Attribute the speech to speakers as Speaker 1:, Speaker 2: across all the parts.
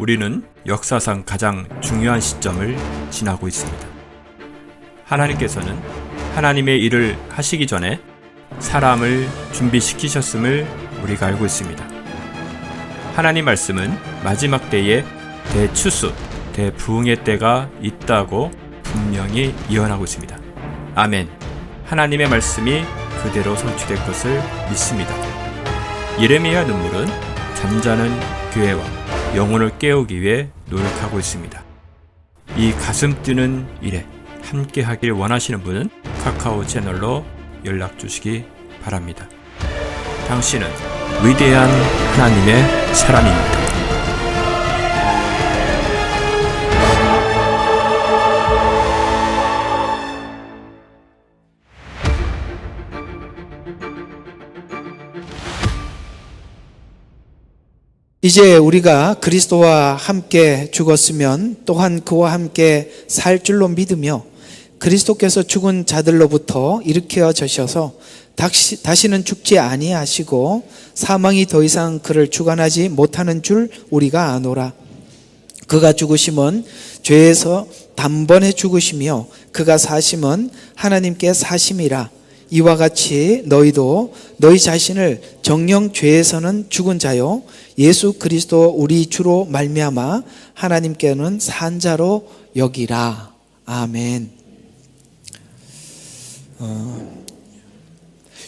Speaker 1: 우리는 역사상 가장 중요한 시점을 지나고 있습니다. 하나님께서는 하나님의 일을 하시기 전에 사람을 준비시키셨음을 우리가 알고 있습니다. 하나님 말씀은 마지막 때에 대추수, 대부흥의 때가 있다고 분명히 예언하고 있습니다. 아멘. 하나님의 말씀이 그대로 성취될 것을 믿습니다. 예레미야 눈물은 잠자는 교회와 영혼을 깨우기 위해 노력하고 있습니다. 이 가슴 뛰는 일에 함께 하길 원하시는 분은 카카오 채널로 연락 주시기 바랍니다. 당신은 위대한 하나님의 사람입니다.
Speaker 2: 이제 우리가 그리스도와 함께 죽었으면 또한 그와 함께 살 줄로 믿으며 그리스도께서 죽은 자들로부터 일으켜져셔서 다시는 죽지 아니하시고 사망이 더 이상 그를 주관하지 못하는 줄 우리가 아노라. 그가 죽으심은 죄에서 단번에 죽으시며 그가 사심은 하나님께 사심이라. 이와 같이 너희도 너희 자신을 정녕 죄에서는 죽은 자요 예수 그리스도 우리 주로 말미암아 하나님께는 산 자로 여기라. 아멘.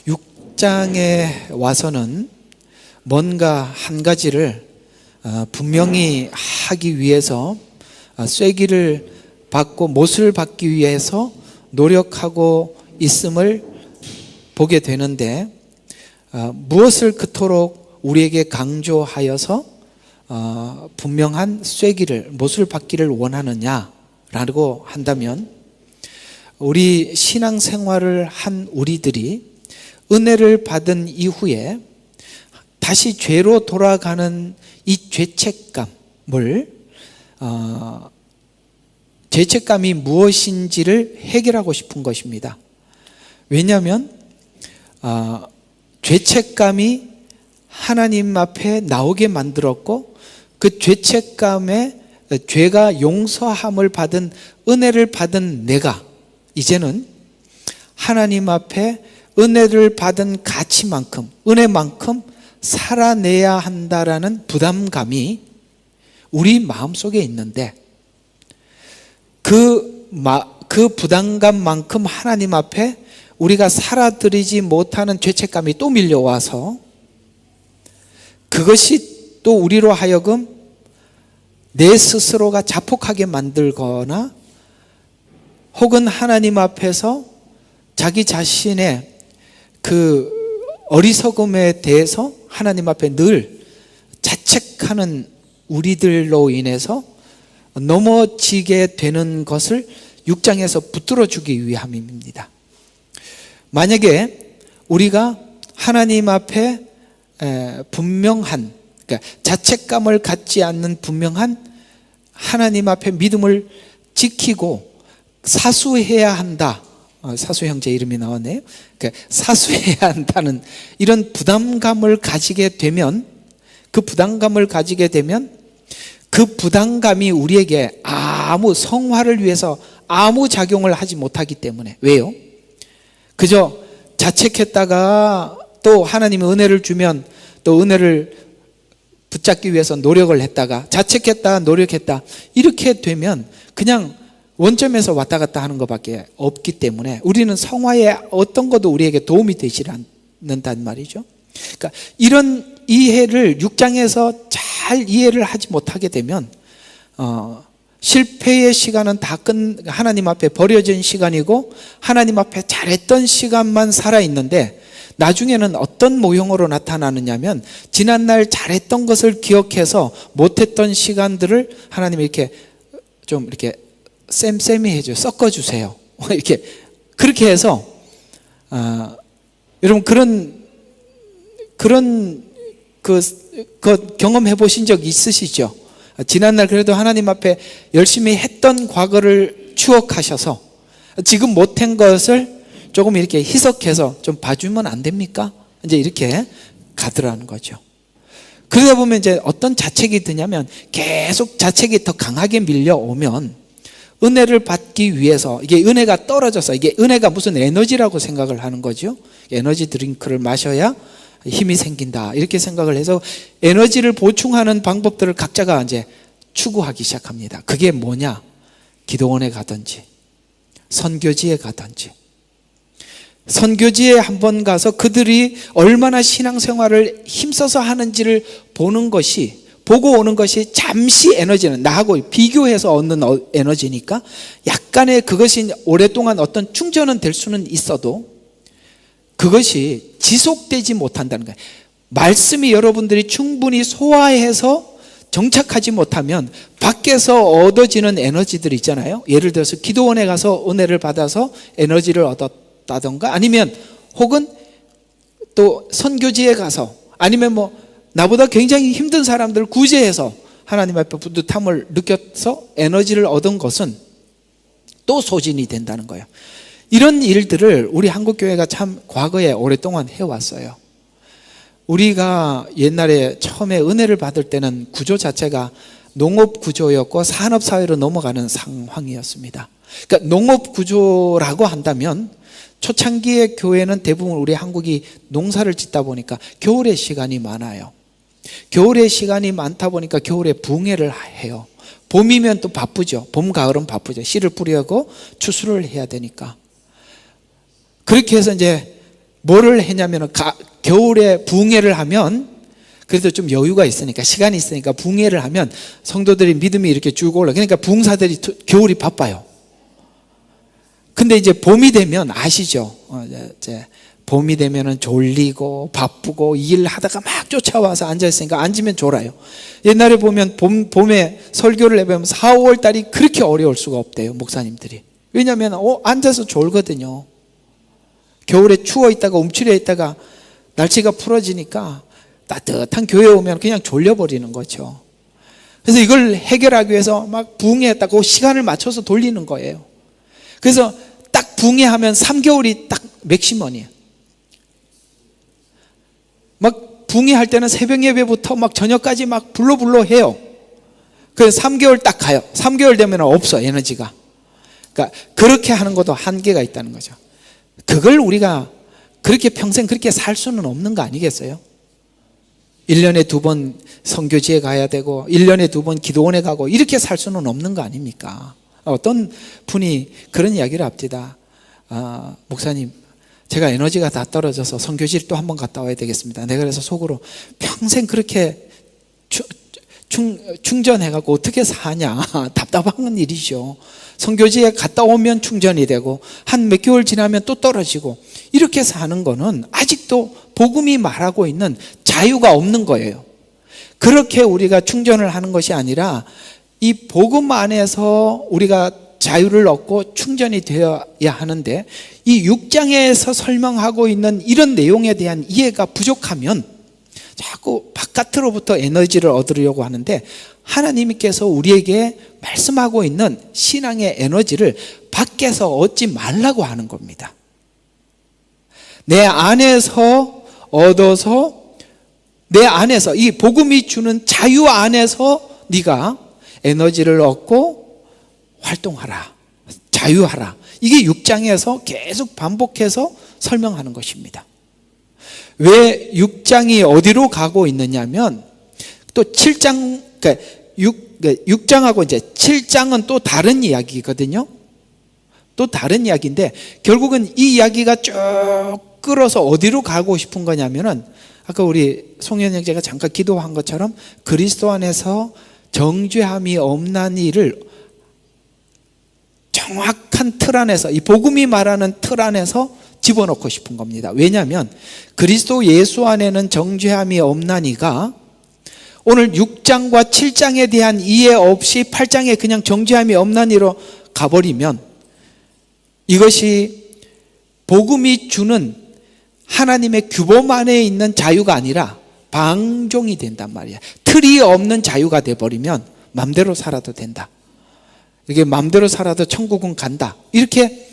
Speaker 2: 6장에 와서는 뭔가 한 가지를 분명히 하기 위해서 쐐기를 받고 못을 받기 위해서 노력하고 있음을 보게 되는데 무엇을 그토록 우리에게 강조하여서 분명한 쐐기를 못을 받기를 원하느냐라고 한다면 우리 신앙생활을 한 우리들이 은혜를 받은 이후에 다시 죄로 돌아가는 이 죄책감이 무엇인지를 해결하고 싶은 것입니다. 왜냐하면 죄책감이 하나님 앞에 나오게 만들었고 그 죄책감에 죄가 용서함을 받은 은혜를 받은 내가 이제는 하나님 앞에 은혜를 받은 가치만큼 은혜만큼 살아내야 한다라는 부담감이 우리 마음속에 있는데 그 부담감만큼 하나님 앞에 우리가 살아드리지 못하는 죄책감이 또 밀려와서 그것이 또 우리로 하여금 내 스스로가 자폭하게 만들거나 혹은 하나님 앞에서 자기 자신의 그 어리석음에 대해서 하나님 앞에 늘 자책하는 우리들로 인해서 넘어지게 되는 것을 6장에서 붙들어주기 위함입니다. 만약에 우리가 하나님 앞에 분명한 그러니까 자책감을 갖지 않는 분명한 하나님 앞에 믿음을 지키고 사수해야 한다. 사수 형제 이름이 나왔네요. 그러니까 사수해야 한다는 이런 부담감을 가지게 되면 그 부담감이 우리에게 아무 성화를 위해서 아무 작용을 하지 못하기 때문에 왜요? 그저 자책했다가 또 하나님의 은혜를 주면 또 은혜를 붙잡기 위해서 노력을 했다가 자책했다 노력했다 이렇게 되면 그냥 원점에서 왔다 갔다 하는 것밖에 없기 때문에 우리는 성화의 어떤 것도 우리에게 도움이 되지 않는단 말이죠. 그러니까 이런 이해를 6장에서 잘 이해를 하지 못하게 되면 실패의 시간은 다 하나님 앞에 버려진 시간이고 하나님 앞에 잘했던 시간만 살아있는데 나중에는 어떤 모형으로 나타나느냐면 지난날 잘했던 것을 기억해서 못했던 시간들을 하나님이 이렇게 좀 이렇게 쌤쌤이 해줘요. 섞어주세요. 이렇게 그렇게 해서 여러분 그런 경험해 보신 적 있으시죠? 지난날 그래도 하나님 앞에 열심히 했던 과거를 추억하셔서 지금 못한 것을 조금 이렇게 희석해서 좀 봐주면 안 됩니까? 이제 이렇게 가더라는 거죠. 그러다 보면 이제 어떤 자책이 드냐면 계속 자책이 더 강하게 밀려오면 은혜를 받기 위해서 이게 은혜가 떨어져서 이게 은혜가 무슨 에너지라고 생각을 하는 거죠. 에너지 드링크를 마셔야 힘이 생긴다 이렇게 생각을 해서 에너지를 보충하는 방법들을 각자가 이제 추구하기 시작합니다. 그게 뭐냐? 기도원에 가든지 선교지에 가든지 선교지에 한번 가서 그들이 얼마나 신앙생활을 힘써서 하는지를 보고 오는 것이 잠시 에너지는 나하고 비교해서 얻는 에너지니까 약간의 그것이 오랫동안 어떤 충전은 될 수는 있어도 그것이 지속되지 못한다는 거예요. 말씀이 여러분들이 충분히 소화해서 정착하지 못하면 밖에서 얻어지는 에너지들 있잖아요. 예를 들어서 기도원에 가서 은혜를 받아서 에너지를 얻었다던가 아니면 혹은 또 선교지에 가서 아니면 뭐 나보다 굉장히 힘든 사람들을 구제해서 하나님 앞에 뿌듯함을 느껴서 에너지를 얻은 것은 또 소진이 된다는 거예요. 이런 일들을 우리 한국교회가 참 과거에 오랫동안 해왔어요. 우리가 옛날에 처음에 은혜를 받을 때는 구조 자체가 농업 구조였고 산업사회로 넘어가는 상황이었습니다. 그러니까 농업 구조라고 한다면 초창기의 교회는 대부분 우리 한국이 농사를 짓다 보니까 겨울에 시간이 많아요. 겨울에 시간이 많다 보니까 겨울에 붕해를 해요. 봄이면 또 바쁘죠. 봄, 가을은 바쁘죠. 씨를 뿌리고 추수를 해야 되니까. 그렇게 해서 이제 뭐를 했냐면 겨울에 붕해를 하면 그래도 좀 여유가 있으니까 시간이 있으니까 붕해를 하면 성도들이 믿음이 이렇게 쭉 올라. 그러니까 붕사들이 겨울이 바빠요. 근데 이제 봄이 되면 아시죠? 이제 봄이 되면은 졸리고 바쁘고 일하다가 막 쫓아와서 앉아있으니까 앉으면 졸아요. 옛날에 보면 봄에 설교를 해보면 4, 5월 달이 그렇게 어려울 수가 없대요, 목사님들이. 왜냐하면 앉아서 졸거든요. 겨울에 추워 있다가 움츠려 있다가 날씨가 풀어지니까 따뜻한 교회에 오면 그냥 졸려버리는 거죠. 그래서 이걸 해결하기 위해서 막 붕해했다고 시간을 맞춰서 돌리는 거예요. 그래서 딱 붕해하면 3개월이 딱 맥시멈이에요. 막 붕해할 때는 새벽 예배부터 막 저녁까지 막 불러 해요. 그래서 3개월 딱 가요. 3개월 되면 없어, 에너지가. 그러니까 그렇게 하는 것도 한계가 있다는 거죠. 그걸 우리가 그렇게 평생 그렇게 살 수는 없는 거 아니겠어요? 1년에 2번 선교지에 가야 되고 1년에 2번 기도원에 가고 이렇게 살 수는 없는 거 아닙니까? 어떤 분이 그런 이야기를 합니다. 목사님, 제가 에너지가 다 떨어져서 선교지를 또 한번 갔다 와야 되겠습니다. 내가 그래서 속으로 평생 그렇게 충전해갖고 어떻게 사냐, 답답한 일이죠. 선교지에 갔다 오면 충전이 되고 한 몇 개월 지나면 또 떨어지고 이렇게 사는 거는 아직도 복음이 말하고 있는 자유가 없는 거예요. 그렇게 우리가 충전을 하는 것이 아니라 이 복음 안에서 우리가 자유를 얻고 충전이 되어야 하는데 이 6장에서 설명하고 있는 이런 내용에 대한 이해가 부족하면 자꾸 바깥으로부터 에너지를 얻으려고 하는데 하나님께서 우리에게 말씀하고 있는 신앙의 에너지를 밖에서 얻지 말라고 하는 겁니다. 내 안에서 얻어서 내 안에서 이 복음이 주는 자유 안에서 네가 에너지를 얻고 활동하라, 자유하라. 이게 6장에서 계속 반복해서 설명하는 것입니다. 왜 6장이 어디로 가고 있느냐면 또 7장, 그러니까 6장하고 이제 7장은 또 다른 이야기거든요. 또 다른 이야기인데 결국은 이 이야기가 쭉 끌어서 어디로 가고 싶은 거냐면은 아까 우리 송현 형제가 잠깐 기도한 것처럼 그리스도 안에서 정죄함이 없나니를 정확한 틀 안에서 이 복음이 말하는 틀 안에서 집어넣고 싶은 겁니다. 왜냐하면 그리스도 예수 안에는 정죄함이 없나니가 오늘 6장과 7장에 대한 이해 없이 8장에 그냥 정죄함이 없나니로 가버리면 이것이 복음이 주는 하나님의 규범 안에 있는 자유가 아니라 방종이 된단 말이야. 틀이 없는 자유가 돼버리면 맘대로 살아도 된다. 이게 맘대로 살아도 천국은 간다. 이렇게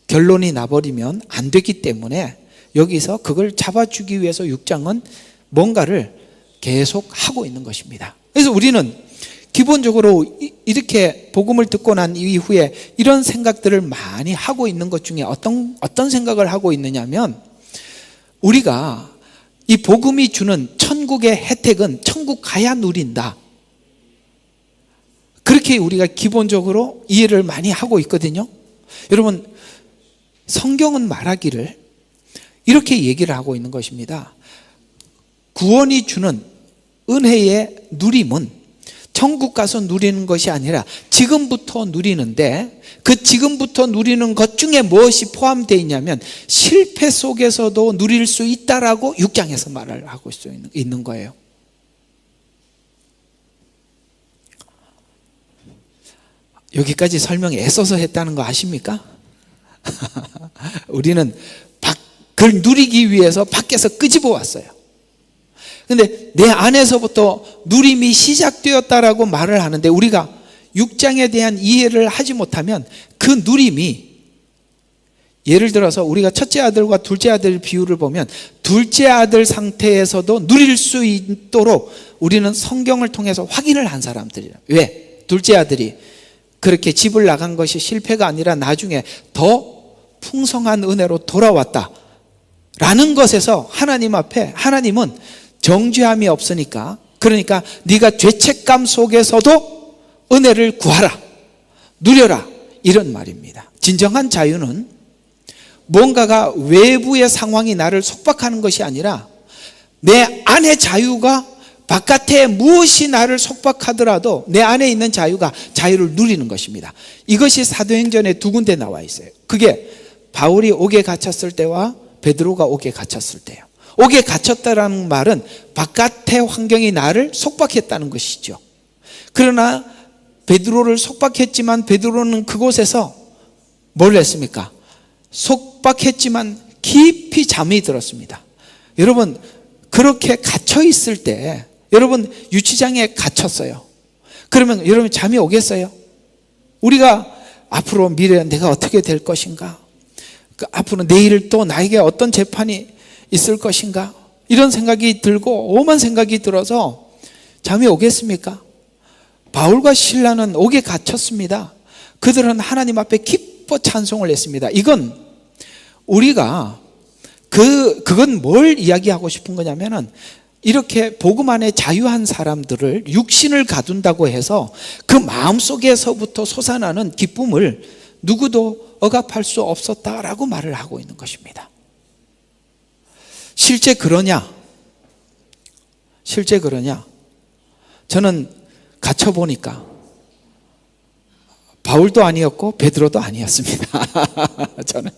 Speaker 2: 결론이 나버리면 안 되기 때문에 여기서 그걸 잡아주기 위해서 6장은 뭔가를 계속 하고 있는 것입니다. 그래서 우리는 기본적으로 이렇게 복음을 듣고 난 이후에 이런 생각들을 많이 하고 있는 것 중에 어떤 생각을 하고 있느냐면, 우리가 이 복음이 주는 천국의 혜택은 천국 가야 누린다, 그렇게 우리가 기본적으로 이해를 많이 하고 있거든요. 여러분, 성경은 말하기를 이렇게 얘기를 하고 있는 것입니다. 구원이 주는 은혜의 누림은 천국 가서 누리는 것이 아니라 지금부터 누리는데, 그 지금부터 누리는 것 중에 무엇이 포함되어 있냐면 실패 속에서도 누릴 수 있다라고 6장에서 말을 하고 있는 거예요. 여기까지 설명 애써서 했다는 거 아십니까? 우리는 그걸 누리기 위해서 밖에서 끄집어 왔어요. 근데 내 안에서부터 누림이 시작되었다라고 말을 하는데, 우리가 6장에 대한 이해를 하지 못하면 그 누림이, 예를 들어서 우리가 첫째 아들과 둘째 아들 비유를 보면 둘째 아들 상태에서도 누릴 수 있도록 우리는 성경을 통해서 확인을 한 사람들이에요. 왜? 둘째 아들이 그렇게 집을 나간 것이 실패가 아니라 나중에 더 풍성한 은혜로 돌아왔다 라는 것에서 하나님 앞에, 하나님은 정죄함이 없으니까, 그러니까 네가 죄책감 속에서도 은혜를 구하라, 누려라, 이런 말입니다. 진정한 자유는 뭔가가 외부의 상황이 나를 속박하는 것이 아니라 내 안의 자유가 바깥에 무엇이 나를 속박하더라도 내 안에 있는 자유를 누리는 것입니다. 이것이 사도행전에 두 군데 나와 있어요. 그게 바울이 옥에 갇혔을 때와 베드로가 옥에 갇혔을 때예요. 옥에 갇혔다라는 말은 바깥의 환경이 나를 속박했다는 것이죠. 그러나 베드로를 속박했지만 베드로는 그곳에서 뭘 했습니까? 속박했지만 깊이 잠이 들었습니다. 여러분, 그렇게 갇혀 있을 때, 여러분 유치장에 갇혔어요. 그러면 여러분 잠이 오겠어요? 우리가 앞으로 미래 내가 어떻게 될 것인가? 앞으로 내일 또 나에게 어떤 재판이 있을 것인가? 이런 생각이 들고 오만 생각이 들어서 잠이 오겠습니까? 바울과 실라는 옥에 갇혔습니다. 그들은 하나님 앞에 기뻐 찬송을 했습니다. 이건 우리가 그건 뭘 이야기하고 싶은 거냐면은, 이렇게 복음 안에 자유한 사람들을 육신을 가둔다고 해서 그 마음속에서부터 솟아나는 기쁨을 누구도 억압할 수 없었다라고 말을 하고 있는 것입니다. 실제 그러냐? 실제 그러냐? 저는 갇혀보니까 바울도 아니었고 베드로도 아니었습니다. 저는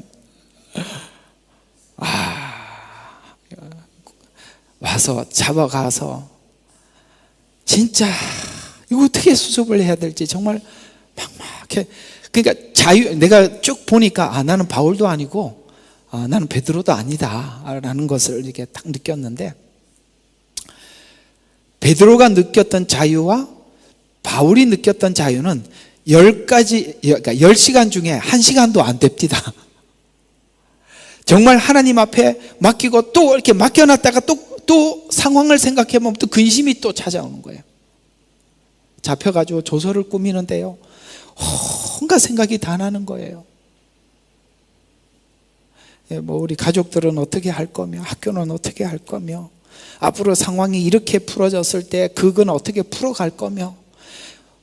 Speaker 2: 와서 잡아가서 진짜 이거 어떻게 수습을 해야 될지 정말 막막해. 그러니까 내가 쭉 보니까 나는 바울도 아니고 나는 베드로도 아니다라는 것을 이렇게 딱 느꼈는데, 베드로가 느꼈던 자유와 바울이 느꼈던 자유는 10시간 중에 1시간도 안 됩니다. 정말 하나님 앞에 맡기고 또 이렇게 맡겨놨다가 또 상황을 생각해 보면 또 근심이 또 찾아오는 거예요. 잡혀가지고 조서를 꾸미는데요, 온갖 생각이 다 나는 거예요. 우리 가족들은 어떻게 할 거며, 학교는 어떻게 할 거며, 앞으로 상황이 이렇게 풀어졌을 때 그건 어떻게 풀어갈 거며,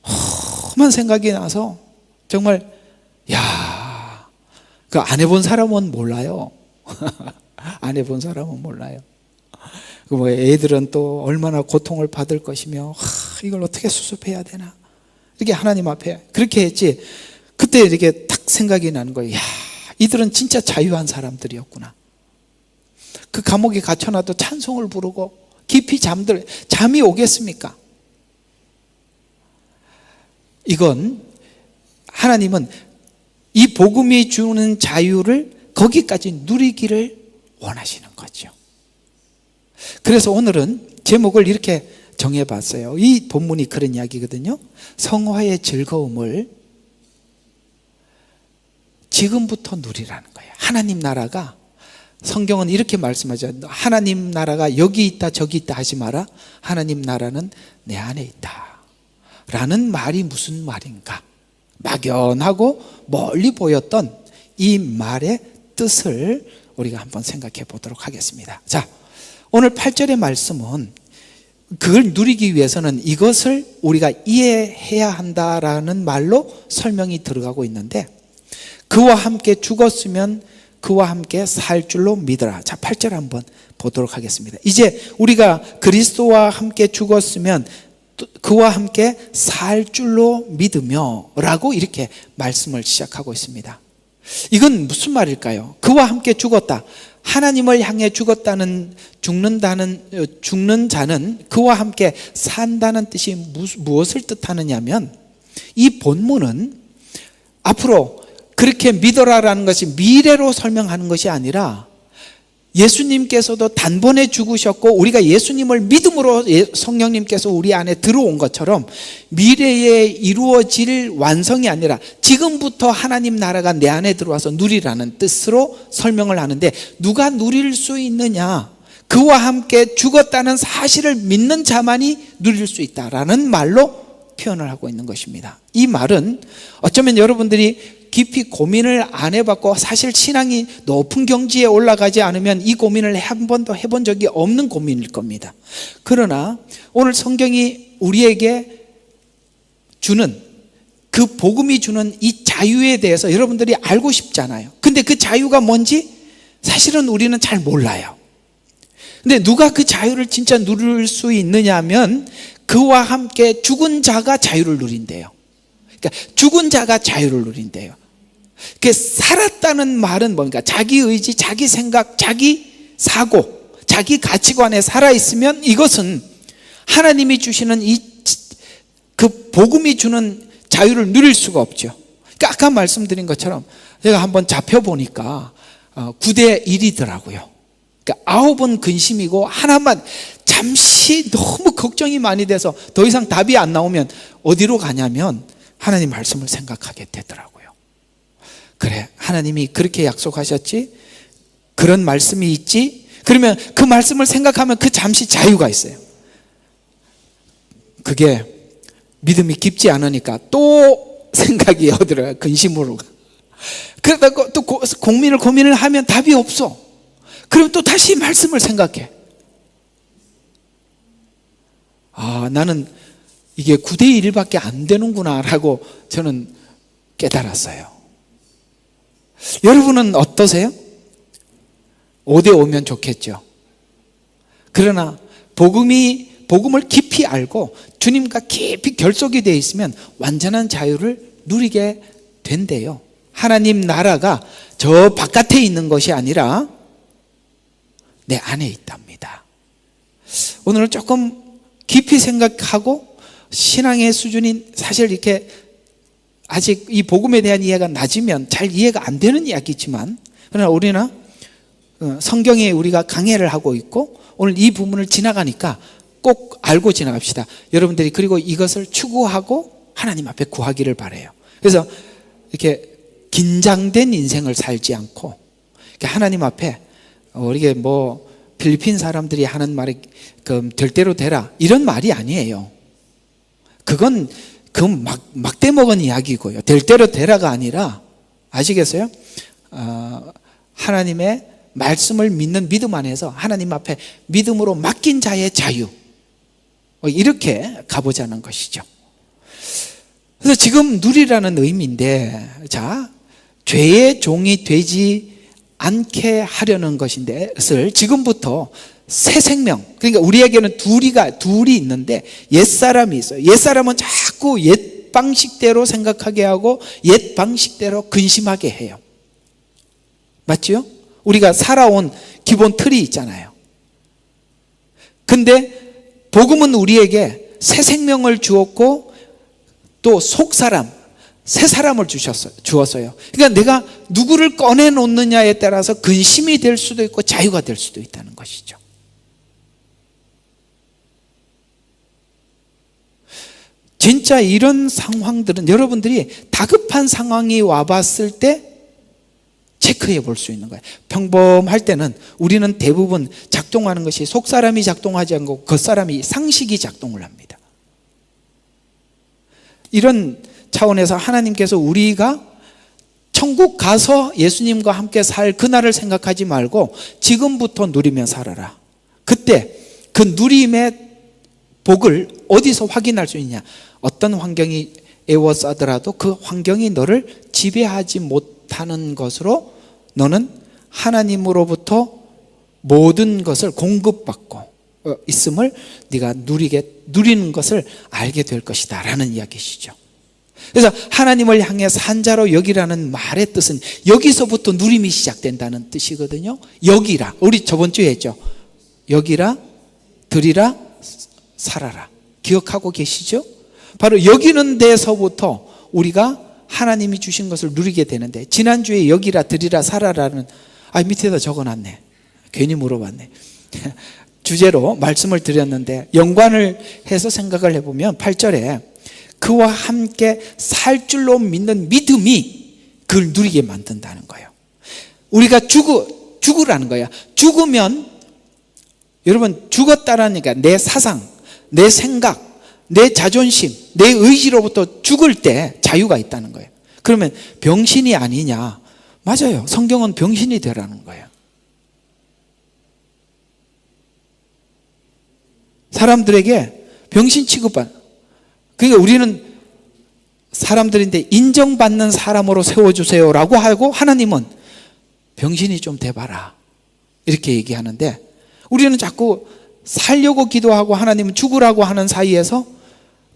Speaker 2: 험한 생각이 나서 정말 그 안 해본 사람은 몰라요. 안 해본 사람은 몰라요. 애들은 또 얼마나 고통을 받을 것이며, 이걸 어떻게 수습해야 되나, 이렇게 하나님 앞에 그렇게 했지. 그때 이렇게 딱 생각이 나는 거예요. 이들은 진짜 자유한 사람들이었구나. 그 감옥에 갇혀놔도 찬송을 부르고 깊이 잠이 오겠습니까? 이건 하나님은 이 복음이 주는 자유를 거기까지 누리기를 원하시는 거죠. 그래서 오늘은 제목을 이렇게 정해봤어요. 이 본문이 그런 이야기거든요. 성화의 즐거움을 지금부터 누리라는 거예요. 하나님 나라가 성경은 이렇게 말씀하죠. 하나님 나라가 여기 있다 저기 있다 하지 마라. 하나님 나라는 내 안에 있다 라는 말이 무슨 말인가? 막연하고 멀리 보였던 이 말의 뜻을 우리가 한번 생각해 보도록 하겠습니다. 자, 오늘 8절의 말씀은 그걸 누리기 위해서는 이것을 우리가 이해해야 한다라는 말로 설명이 들어가고 있는데, 그와 함께 죽었으면 그와 함께 살 줄로 믿어라. 자, 8절 한번 보도록 하겠습니다. 이제 우리가 그리스도와 함께 죽었으면 그와 함께 살 줄로 믿으며 라고 이렇게 말씀을 시작하고 있습니다. 이건 무슨 말일까요? 그와 함께 죽었다. 하나님을 향해 죽는 자는 그와 함께 산다는 뜻이 무엇을 뜻하느냐면, 이 본문은 앞으로 그렇게 믿어라라는 것이 미래로 설명하는 것이 아니라, 예수님께서도 단번에 죽으셨고 우리가 예수님을 믿음으로 성령님께서 우리 안에 들어온 것처럼 미래에 이루어질 완성이 아니라 지금부터 하나님 나라가 내 안에 들어와서 누리라는 뜻으로 설명을 하는데, 누가 누릴 수 있느냐? 그와 함께 죽었다는 사실을 믿는 자만이 누릴 수 있다라는 말로 표현을 하고 있는 것입니다. 이 말은 어쩌면 여러분들이 깊이 고민을 안 해봤고 사실 신앙이 높은 경지에 올라가지 않으면 이 고민을 한 번도 해본 적이 없는 고민일 겁니다. 그러나 오늘 성경이 우리에게 주는, 그 복음이 주는 이 자유에 대해서 여러분들이 알고 싶잖아요. 근데 그 자유가 뭔지 사실은 우리는 잘 몰라요. 근데 누가 그 자유를 진짜 누릴 수 있느냐 하면 그와 함께 죽은 자가 자유를 누린대요. 그러니까 죽은 자가 자유를 누린대요. 그 살았다는 말은 뭔가 자기 의지, 자기 생각, 자기 사고, 자기 가치관에 살아있으면 이것은 하나님이 주시는 그 복음이 주는 자유를 누릴 수가 없죠. 그러니까 아까 말씀드린 것처럼 제가 한번 잡혀보니까 9대 1이더라고요. 그러니까 9은 근심이고 하나만 잠시 너무 걱정이 많이 돼서 더 이상 답이 안 나오면 어디로 가냐면 하나님 말씀을 생각하게 되더라고요. 그래, 하나님이 그렇게 약속하셨지? 그런 말씀이 있지? 그러면 그 말씀을 생각하면 그 잠시 자유가 있어요. 그게 믿음이 깊지 않으니까 또 생각이 어디로 근심으로. 그러다가 또 고민을 하면 답이 없어. 그럼 또 다시 말씀을 생각해. 아, 나는 이게 9대 1밖에 안 되는구나 라고 저는 깨달았어요. 여러분은 어떠세요? 5대 5면 좋겠죠. 그러나 복음을 깊이 알고 주님과 깊이 결속이 되어 있으면 완전한 자유를 누리게 된대요. 하나님 나라가 저 바깥에 있는 것이 아니라 내 안에 있답니다. 오늘은 조금 깊이 생각하고 신앙의 수준이 사실 이렇게 아직 이 복음에 대한 이해가 낮으면 잘 이해가 안 되는 이야기지만, 그러나 우리는 성경에 우리가 강해를 하고 있고 오늘 이 부분을 지나가니까 꼭 알고 지나갑시다. 여러분들이 그리고 이것을 추구하고 하나님 앞에 구하기를 바라요. 그래서 이렇게 긴장된 인생을 살지 않고 하나님 앞에 이게 뭐 필리핀 사람들이 하는 말이 될 대로 되라 이런 말이 아니에요. 그건 막대 먹은 이야기고요. 될 대로 되라가 아니라, 아시겠어요? 하나님의 말씀을 믿는 믿음 안에서 하나님 앞에 믿음으로 맡긴 자의 자유, 이렇게 가보자는 것이죠. 그래서 지금 누리라는 의미인데, 자, 죄의 종이 되지 않게 하려는 것인데, 그것을 지금부터 새 생명, 그러니까 우리에게는 둘이 있는데 옛사람이 있어요. 옛사람은 자꾸 옛 방식대로 생각하게 하고 옛 방식대로 근심하게 해요. 맞죠? 우리가 살아온 기본 틀이 있잖아요. 근데 복음은 우리에게 새 생명을 주었고 또 속사람, 새 사람을 주었어요. 그러니까 내가 누구를 꺼내놓느냐에 따라서 근심이 될 수도 있고 자유가 될 수도 있다는 것이죠. 진짜 이런 상황들은 여러분들이 다급한 상황이 와봤을 때 체크해 볼 수 있는 거예요. 평범할 때는 우리는 대부분 작동하는 것이 속사람이 작동하지 않고 겉사람이 상식이 작동을 합니다. 이런 차원에서 하나님께서 우리가 천국 가서 예수님과 함께 살 그날을 생각하지 말고 지금부터 누리며 살아라. 그때 그 누림의 복을 어디서 확인할 수 있냐? 어떤 환경이 애워싸더라도 그 환경이 너를 지배하지 못하는 것으로 너는 하나님으로부터 모든 것을 공급받고 있음을 네가 누리는 것을 알게 될 것이다 라는 이야기시죠. 그래서 하나님을 향해 산자로 여기라는 말의 뜻은 여기서부터 누림이 시작된다는 뜻이거든요. 여기라, 우리 저번 주에 했죠. 여기라, 드리라, 살아라. 기억하고 계시죠? 바로 여기는 데서부터 우리가 하나님이 주신 것을 누리게 되는데, 지난주에 여기라, 드리라, 살아라는 밑에다 적어놨네. 괜히 물어봤네. 주제로 말씀을 드렸는데 연관을 해서 생각을 해보면 8절에 그와 함께 살 줄로 믿는 믿음이 그걸 누리게 만든다는 거예요. 우리가 죽으라는 거야. 죽으면 여러분 죽었다라니까 내 사상, 내 생각, 내 자존심, 내 의지로부터 죽을 때 자유가 있다는 거예요. 그러면 병신이 아니냐? 맞아요. 성경은 병신이 되라는 거예요. 사람들에게 병신 취급받는, 그러니까 우리는 사람들인데 인정받는 사람으로 세워주세요라고 하고 하나님은 병신이 좀 돼봐라 이렇게 얘기하는데, 우리는 자꾸 살려고 기도하고 하나님은 죽으라고 하는 사이에서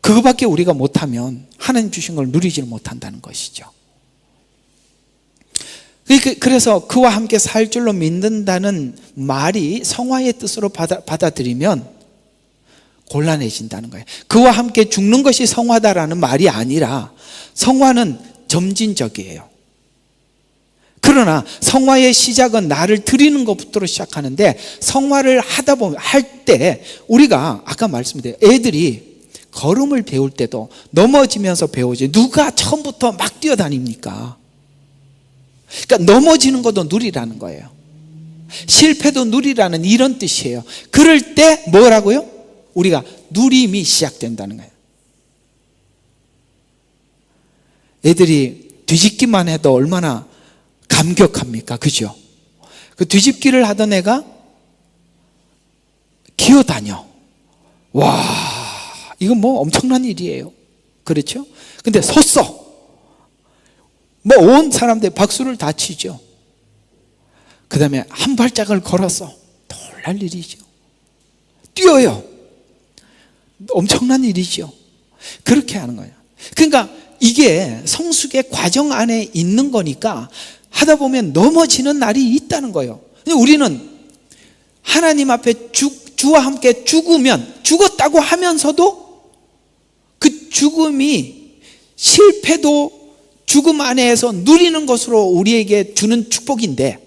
Speaker 2: 그거밖에 우리가 못하면 하나님 주신 걸 누리지 못한다는 것이죠. 그래서 그와 함께 살 줄로 믿는다는 말이 성화의 뜻으로 받아들이면 곤란해진다는 거예요. 그와 함께 죽는 것이 성화다라는 말이 아니라 성화는 점진적이에요. 그러나 성화의 시작은 나를 드리는 것부터 시작하는데, 성화를 하다 보면 할 때 우리가 아까 말씀드린 애들이 걸음을 배울 때도 넘어지면서 배우지 누가 처음부터 막 뛰어다닙니까? 그러니까 넘어지는 것도 누리라는 거예요. 실패도 누리라는 이런 뜻이에요. 그럴 때 뭐라고요? 우리가 누림이 시작된다는 거예요. 애들이 뒤집기만 해도 얼마나 감격합니까? 그죠? 그 뒤집기를 하던 애가 기어다녀. 와, 이건 뭐 엄청난 일이에요. 그렇죠? 근데 섰어. 뭐 온 사람들 박수를 다 치죠. 그 다음에 한 발짝을 걸었어. 놀랄 일이죠. 뛰어요. 엄청난 일이죠. 그렇게 하는 거예요. 그러니까 이게 성숙의 과정 안에 있는 거니까 하다 보면 넘어지는 날이 있다는 거예요. 우리는 하나님 앞에 주와 함께 죽으면, 죽었다고 하면서도 그 죽음이 실패도 죽음 안에서 누리는 것으로 우리에게 주는 축복인데,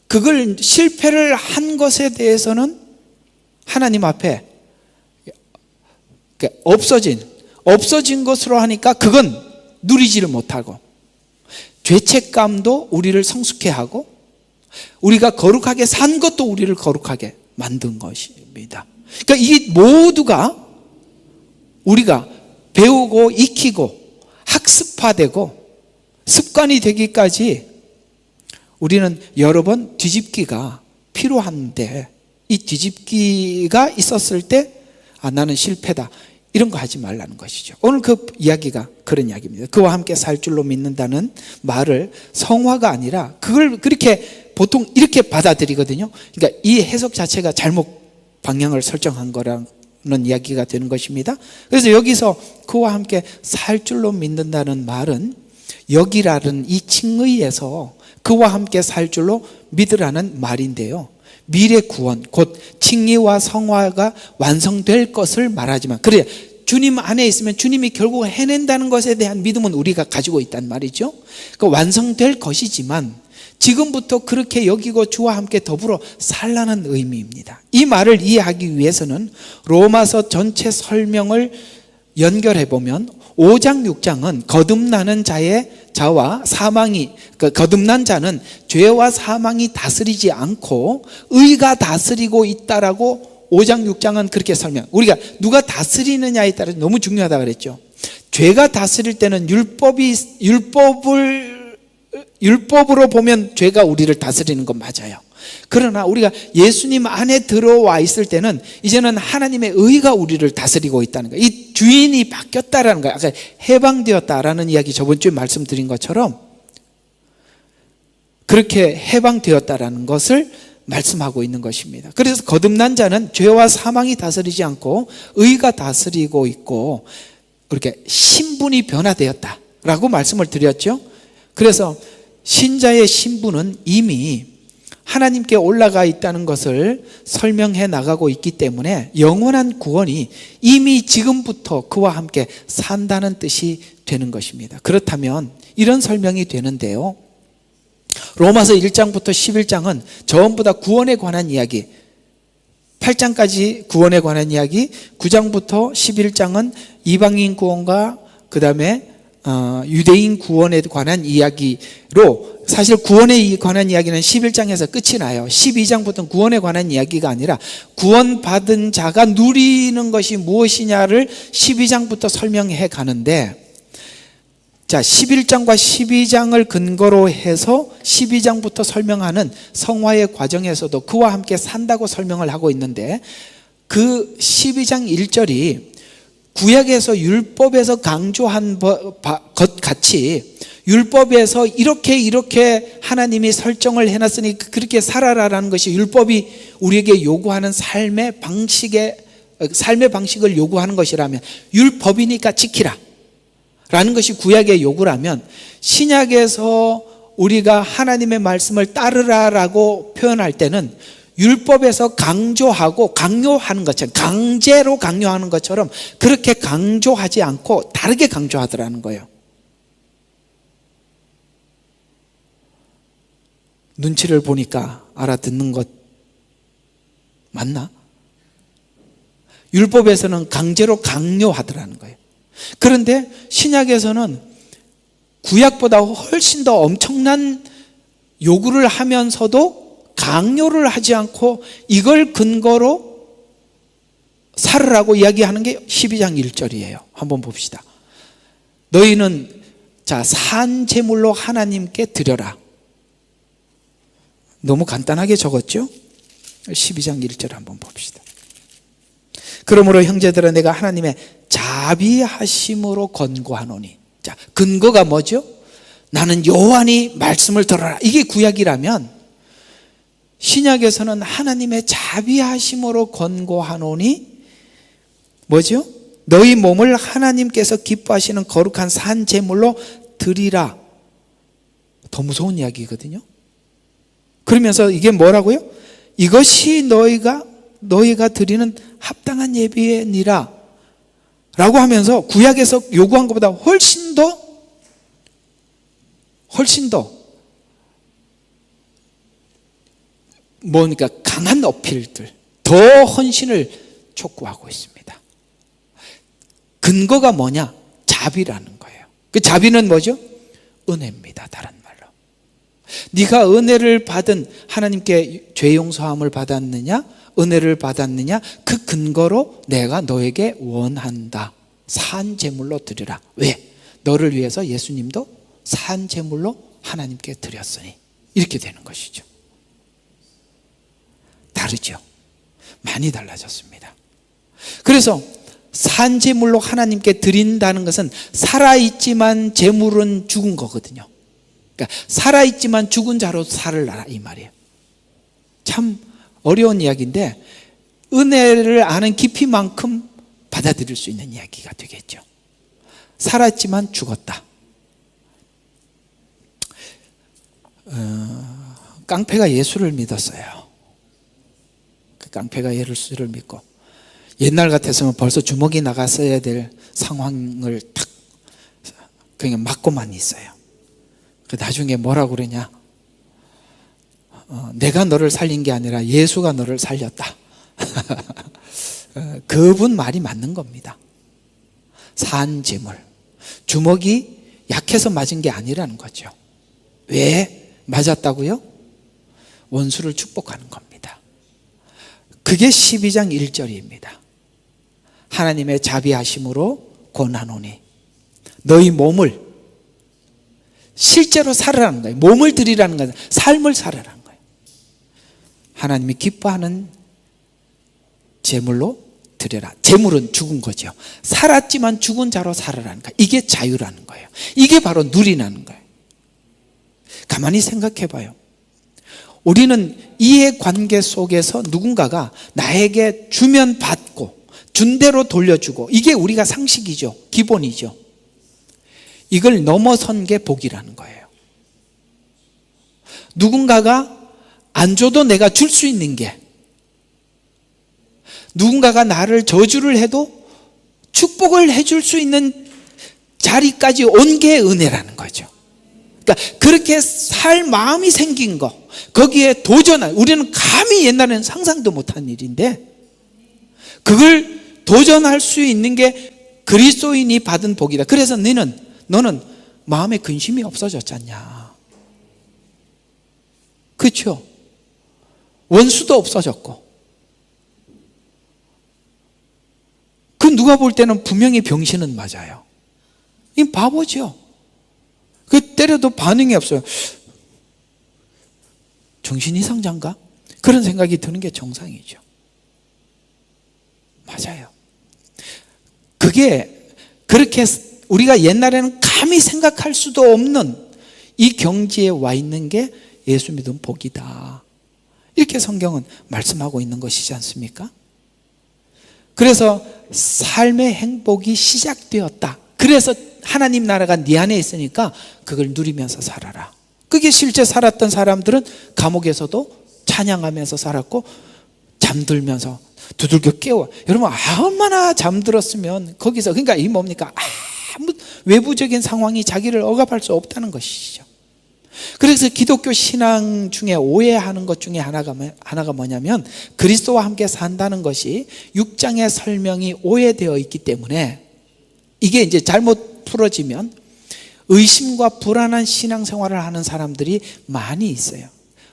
Speaker 2: 그걸 실패를 한 것에 대해서는 하나님 앞에 없어진 것으로 하니까 그건 누리지를 못하고, 죄책감도 우리를 성숙해 하고, 우리가 거룩하게 산 것도 우리를 거룩하게 만든 것입니다. 그러니까 이 모두가 우리가 배우고 익히고 학습화되고 습관이 되기까지 우리는 여러 번 뒤집기가 필요한데, 이 뒤집기가 있었을 때 나는 실패다 이런 거 하지 말라는 것이죠. 오늘 그 이야기가 그런 이야기입니다. 그와 함께 살 줄로 믿는다는 말을 성화가 아니라 그걸 그렇게 보통 이렇게 받아들이거든요. 그러니까 이 해석 자체가 잘못 방향을 설정한 거라는 이야기가 되는 것입니다. 그래서 여기서 그와 함께 살 줄로 믿는다는 말은 여기라는 이 칭의에서 그와 함께 살 줄로 믿으라는 말인데요, 미래 구원, 곧 칭의와 성화가 완성될 것을 말하지만, 그래 주님 안에 있으면 주님이 결국 해낸다는 것에 대한 믿음은 우리가 가지고 있단 말이죠. 그러니까 완성될 것이지만 지금부터 그렇게 여기고 주와 함께 더불어 살라는 의미입니다. 이 말을 이해하기 위해서는 로마서 전체 설명을 연결해 보면 5장 6장은 거듭나는 자의 자와 사망이, 거듭난 자는 죄와 사망이 다스리지 않고 의가 다스리고 있다라고 5장 6장은 그렇게 설명. 우리가 누가 다스리느냐에 따라 너무 중요하다 그랬죠. 죄가 다스릴 때는 율법으로 보면 죄가 우리를 다스리는 건 맞아요. 그러나 우리가 예수님 안에 들어와 있을 때는 이제는 하나님의 의가 우리를 다스리고 있다는 거예요. 이 주인이 바뀌었다라는 거예요. 아까 해방되었다라는 이야기 저번 주에 말씀드린 것처럼 그렇게 해방되었다라는 것을 말씀하고 있는 것입니다. 그래서 거듭난 자는 죄와 사망이 다스리지 않고 의가 다스리고 있고 그렇게 신분이 변화되었다라고 말씀을 드렸죠. 그래서 신자의 신분은 이미 하나님께 올라가 있다는 것을 설명해 나가고 있기 때문에 영원한 구원이 이미 지금부터 그와 함께 산다는 뜻이 되는 것입니다. 그렇다면 이런 설명이 되는데요, 로마서 1장부터 11장은 전부 다 구원에 관한 이야기, 8장까지 구원에 관한 이야기, 9장부터 11장은 이방인 구원과 그 다음에 유대인 구원에 관한 이야기로, 사실 구원에 관한 이야기는 11장에서 끝이 나요. 12장부터는 구원에 관한 이야기가 아니라 구원받은 자가 누리는 것이 무엇이냐를 12장부터 설명해 가는데, 자, 11장과 12장을 근거로 해서 12장부터 설명하는 성화의 과정에서도 그와 함께 산다고 설명을 하고 있는데, 그 12장 1절이 구약에서 율법에서 강조한 것 같이 율법에서 이렇게 하나님이 설정을 해놨으니 그렇게 살아라라는 것이 율법이 우리에게 요구하는 삶의 방식을 요구하는 것이라면, 율법이니까 지키라 라는 것이 구약의 요구라면, 신약에서 우리가 하나님의 말씀을 따르라라고 표현할 때는 율법에서 강조하고 강요하는 것처럼, 강제로 강요하는 것처럼 그렇게 강조하지 않고 다르게 강조하더라는 거예요. 눈치를 보니까 알아듣는 것 맞나? 율법에서는 강제로 강요하더라는 거예요. 그런데 신약에서는 구약보다 훨씬 더 엄청난 요구를 하면서도 강요를 하지 않고 이걸 근거로 살으라고 이야기하는 게 12장 1절이에요. 한번 봅시다. 너희는 산 제물로 하나님께 드려라. 너무 간단하게 적었죠? 12장 1절 한번 봅시다. 그러므로 형제들아, 내가 하나님의 자비하심으로 권고하노니. 자, 근거가 뭐죠? 나는 여호와니 말씀을 들어라. 이게 구약이라면 신약에서는 하나님의 자비하심으로 권고하노니 뭐죠? 너희 몸을 하나님께서 기뻐하시는 거룩한 산 제물로 드리라. 더 무서운 이야기거든요. 그러면서 이게 뭐라고요? 이것이 너희가 드리는 합당한 예배니라 라고 하면서 구약에서 요구한 것보다 훨씬 더 뭐니까 강한 어필들, 더 헌신을 촉구하고 있습니다. 근거가 뭐냐? 자비라는 거예요. 그 자비는 뭐죠? 은혜입니다. 다른 말로, 네가 은혜를 받은, 하나님께 죄 용서함을 받았느냐, 은혜를 받았느냐, 그 근거로 내가 너에게 원한다. 산 제물로 드리라. 왜? 너를 위해서 예수님도 산 제물로 하나님께 드렸으니. 이렇게 되는 것이죠. 다르죠. 많이 달라졌습니다. 그래서 산 제물로 하나님께 드린다는 것은 살아있지만 제물은 죽은 거거든요. 그러니까 살아있지만 죽은 자로 살으라 이 말이에요. 참 어려운 이야기인데 은혜를 아는 깊이만큼 받아들일 수 있는 이야기가 되겠죠. 살았지만 죽었다. 깡패가 예수를 믿었어요. 그 깡패가 예수를 믿고, 옛날 같았으면 벌써 주먹이 나갔어야 될 상황을 탁 그냥 맞고만 있어요. 그 나중에 뭐라고 그러냐? 내가 너를 살린 게 아니라 예수가 너를 살렸다. 그분 말이 맞는 겁니다. 산 제물, 주먹이 약해서 맞은 게 아니라는 거죠. 왜 맞았다고요? 원수를 축복하는 겁니다. 그게 12장 1절입니다. 하나님의 자비하심으로 권하노니 너희 몸을 실제로 살으라는 거예요. 몸을 드리라는 거예요. 삶을 살으라는 거예요. 하나님이 기뻐하는 제물로 드려라. 제물은 죽은 거죠. 살았지만 죽은 자로 살으라는 거예요. 이게 자유라는 거예요. 이게 바로 누리라는 거예요. 가만히 생각해 봐요. 우리는 이해관계 속에서 누군가가 나에게 주면 받고 준 대로 돌려주고, 이게 우리가 상식이죠. 기본이죠. 이걸 넘어선 게 복이라는 거예요. 누군가가 안 줘도 내가 줄 수 있는 게, 누군가가 나를 저주를 해도 축복을 해줄 수 있는 자리까지 온 게 은혜라는 거죠. 그러니까 그렇게 살 마음이 생긴 거, 거기에 도전할, 우리는 감히 옛날에는 상상도 못한 일인데 그걸 도전할 수 있는 게 그리스도인이 받은 복이다. 그래서 너는 마음에 근심이 없어졌잖냐. 그렇죠? 원수도 없어졌고, 그 누가 볼 때는 분명히 병신은 맞아요. 이 바보죠. 그 때려도 반응이 없어요. 정신 이상자인가? 그런 생각이 드는 게 정상이죠. 맞아요. 그게 그렇게 우리가 옛날에는 감히 생각할 수도 없는 이 경지에 와 있는 게 예수 믿음 복이다. 이렇게 성경은 말씀하고 있는 것이지 않습니까? 그래서 삶의 행복이 시작되었다. 그래서 하나님 나라가 네 안에 있으니까 그걸 누리면서 살아라. 그게 실제 살았던 사람들은 감옥에서도 찬양하면서 살았고, 잠들면서 두들겨 깨워. 여러분, 얼마나 잠들었으면 거기서, 그러니까 이 뭡니까? 아무 외부적인 상황이 자기를 억압할 수 없다는 것이죠. 그래서 기독교 신앙 중에 오해하는 것 중에 하나가 뭐냐면, 그리스도와 함께 산다는 것이 6장의 설명이 오해되어 있기 때문에, 이게 이제 잘못 풀어지면 의심과 불안한 신앙생활을 하는 사람들이 많이 있어요.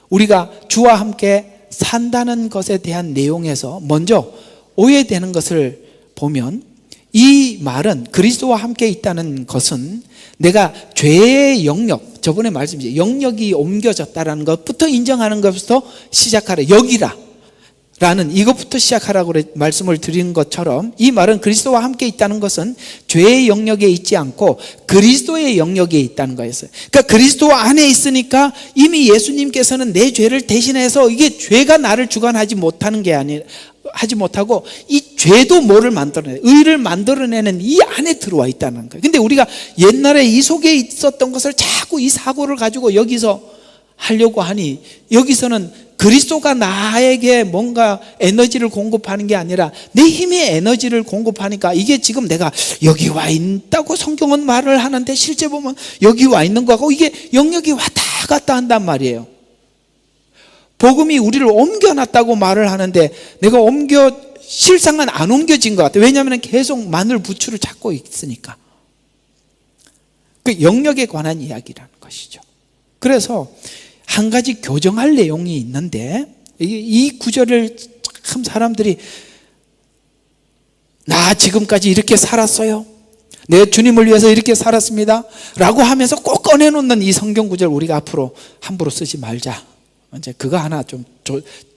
Speaker 2: 우리가 주와 함께 산다는 것에 대한 내용에서 먼저 오해되는 것을 보면, 이 말은 그리스도와 함께 있다는 것은 내가 죄의 영역, 저번에 말씀이죠. 영역이 옮겨졌다는 것부터 인정하는 것부터 시작하라. 여기라 라는 이것부터 시작하라고 말씀을 드린 것처럼, 이 말은 그리스도와 함께 있다는 것은 죄의 영역에 있지 않고 그리스도의 영역에 있다는 거였어요. 그러니까 그리스도 안에 있으니까 이미 예수님께서는 내 죄를 대신해서, 이게 죄가 나를 주관하지 못하는 게 아니라, 하지 못하고 이 죄도 뭐를 만들어내, 의를 만들어내는 이 안에 들어와 있다는 거예요. 근데 우리가 옛날에 이 속에 있었던 것을 자꾸 이 사고를 가지고 여기서 하려고 하니, 여기서는 그리스도가 나에게 뭔가 에너지를 공급하는 게 아니라 내 힘의 에너지를 공급하니까, 이게 지금 내가 여기 와 있다고 성경은 말을 하는데 실제 보면 여기 와 있는 거고, 이게 영역이 왔다 갔다 한단 말이에요. 복음이 우리를 옮겨놨다고 말을 하는데 내가 실상은 안 옮겨진 것 같아요. 왜냐하면 계속 마늘 부추를 찾고 있으니까. 그 영역에 관한 이야기라는 것이죠. 그래서 한 가지 교정할 내용이 있는데, 이 구절을 참 사람들이, 나 지금까지 이렇게 살았어요, 내 주님을 위해서 이렇게 살았습니다 라고 하면서 꼭 꺼내놓는 이 성경 구절, 우리가 앞으로 함부로 쓰지 말자. 이제 그거 하나 좀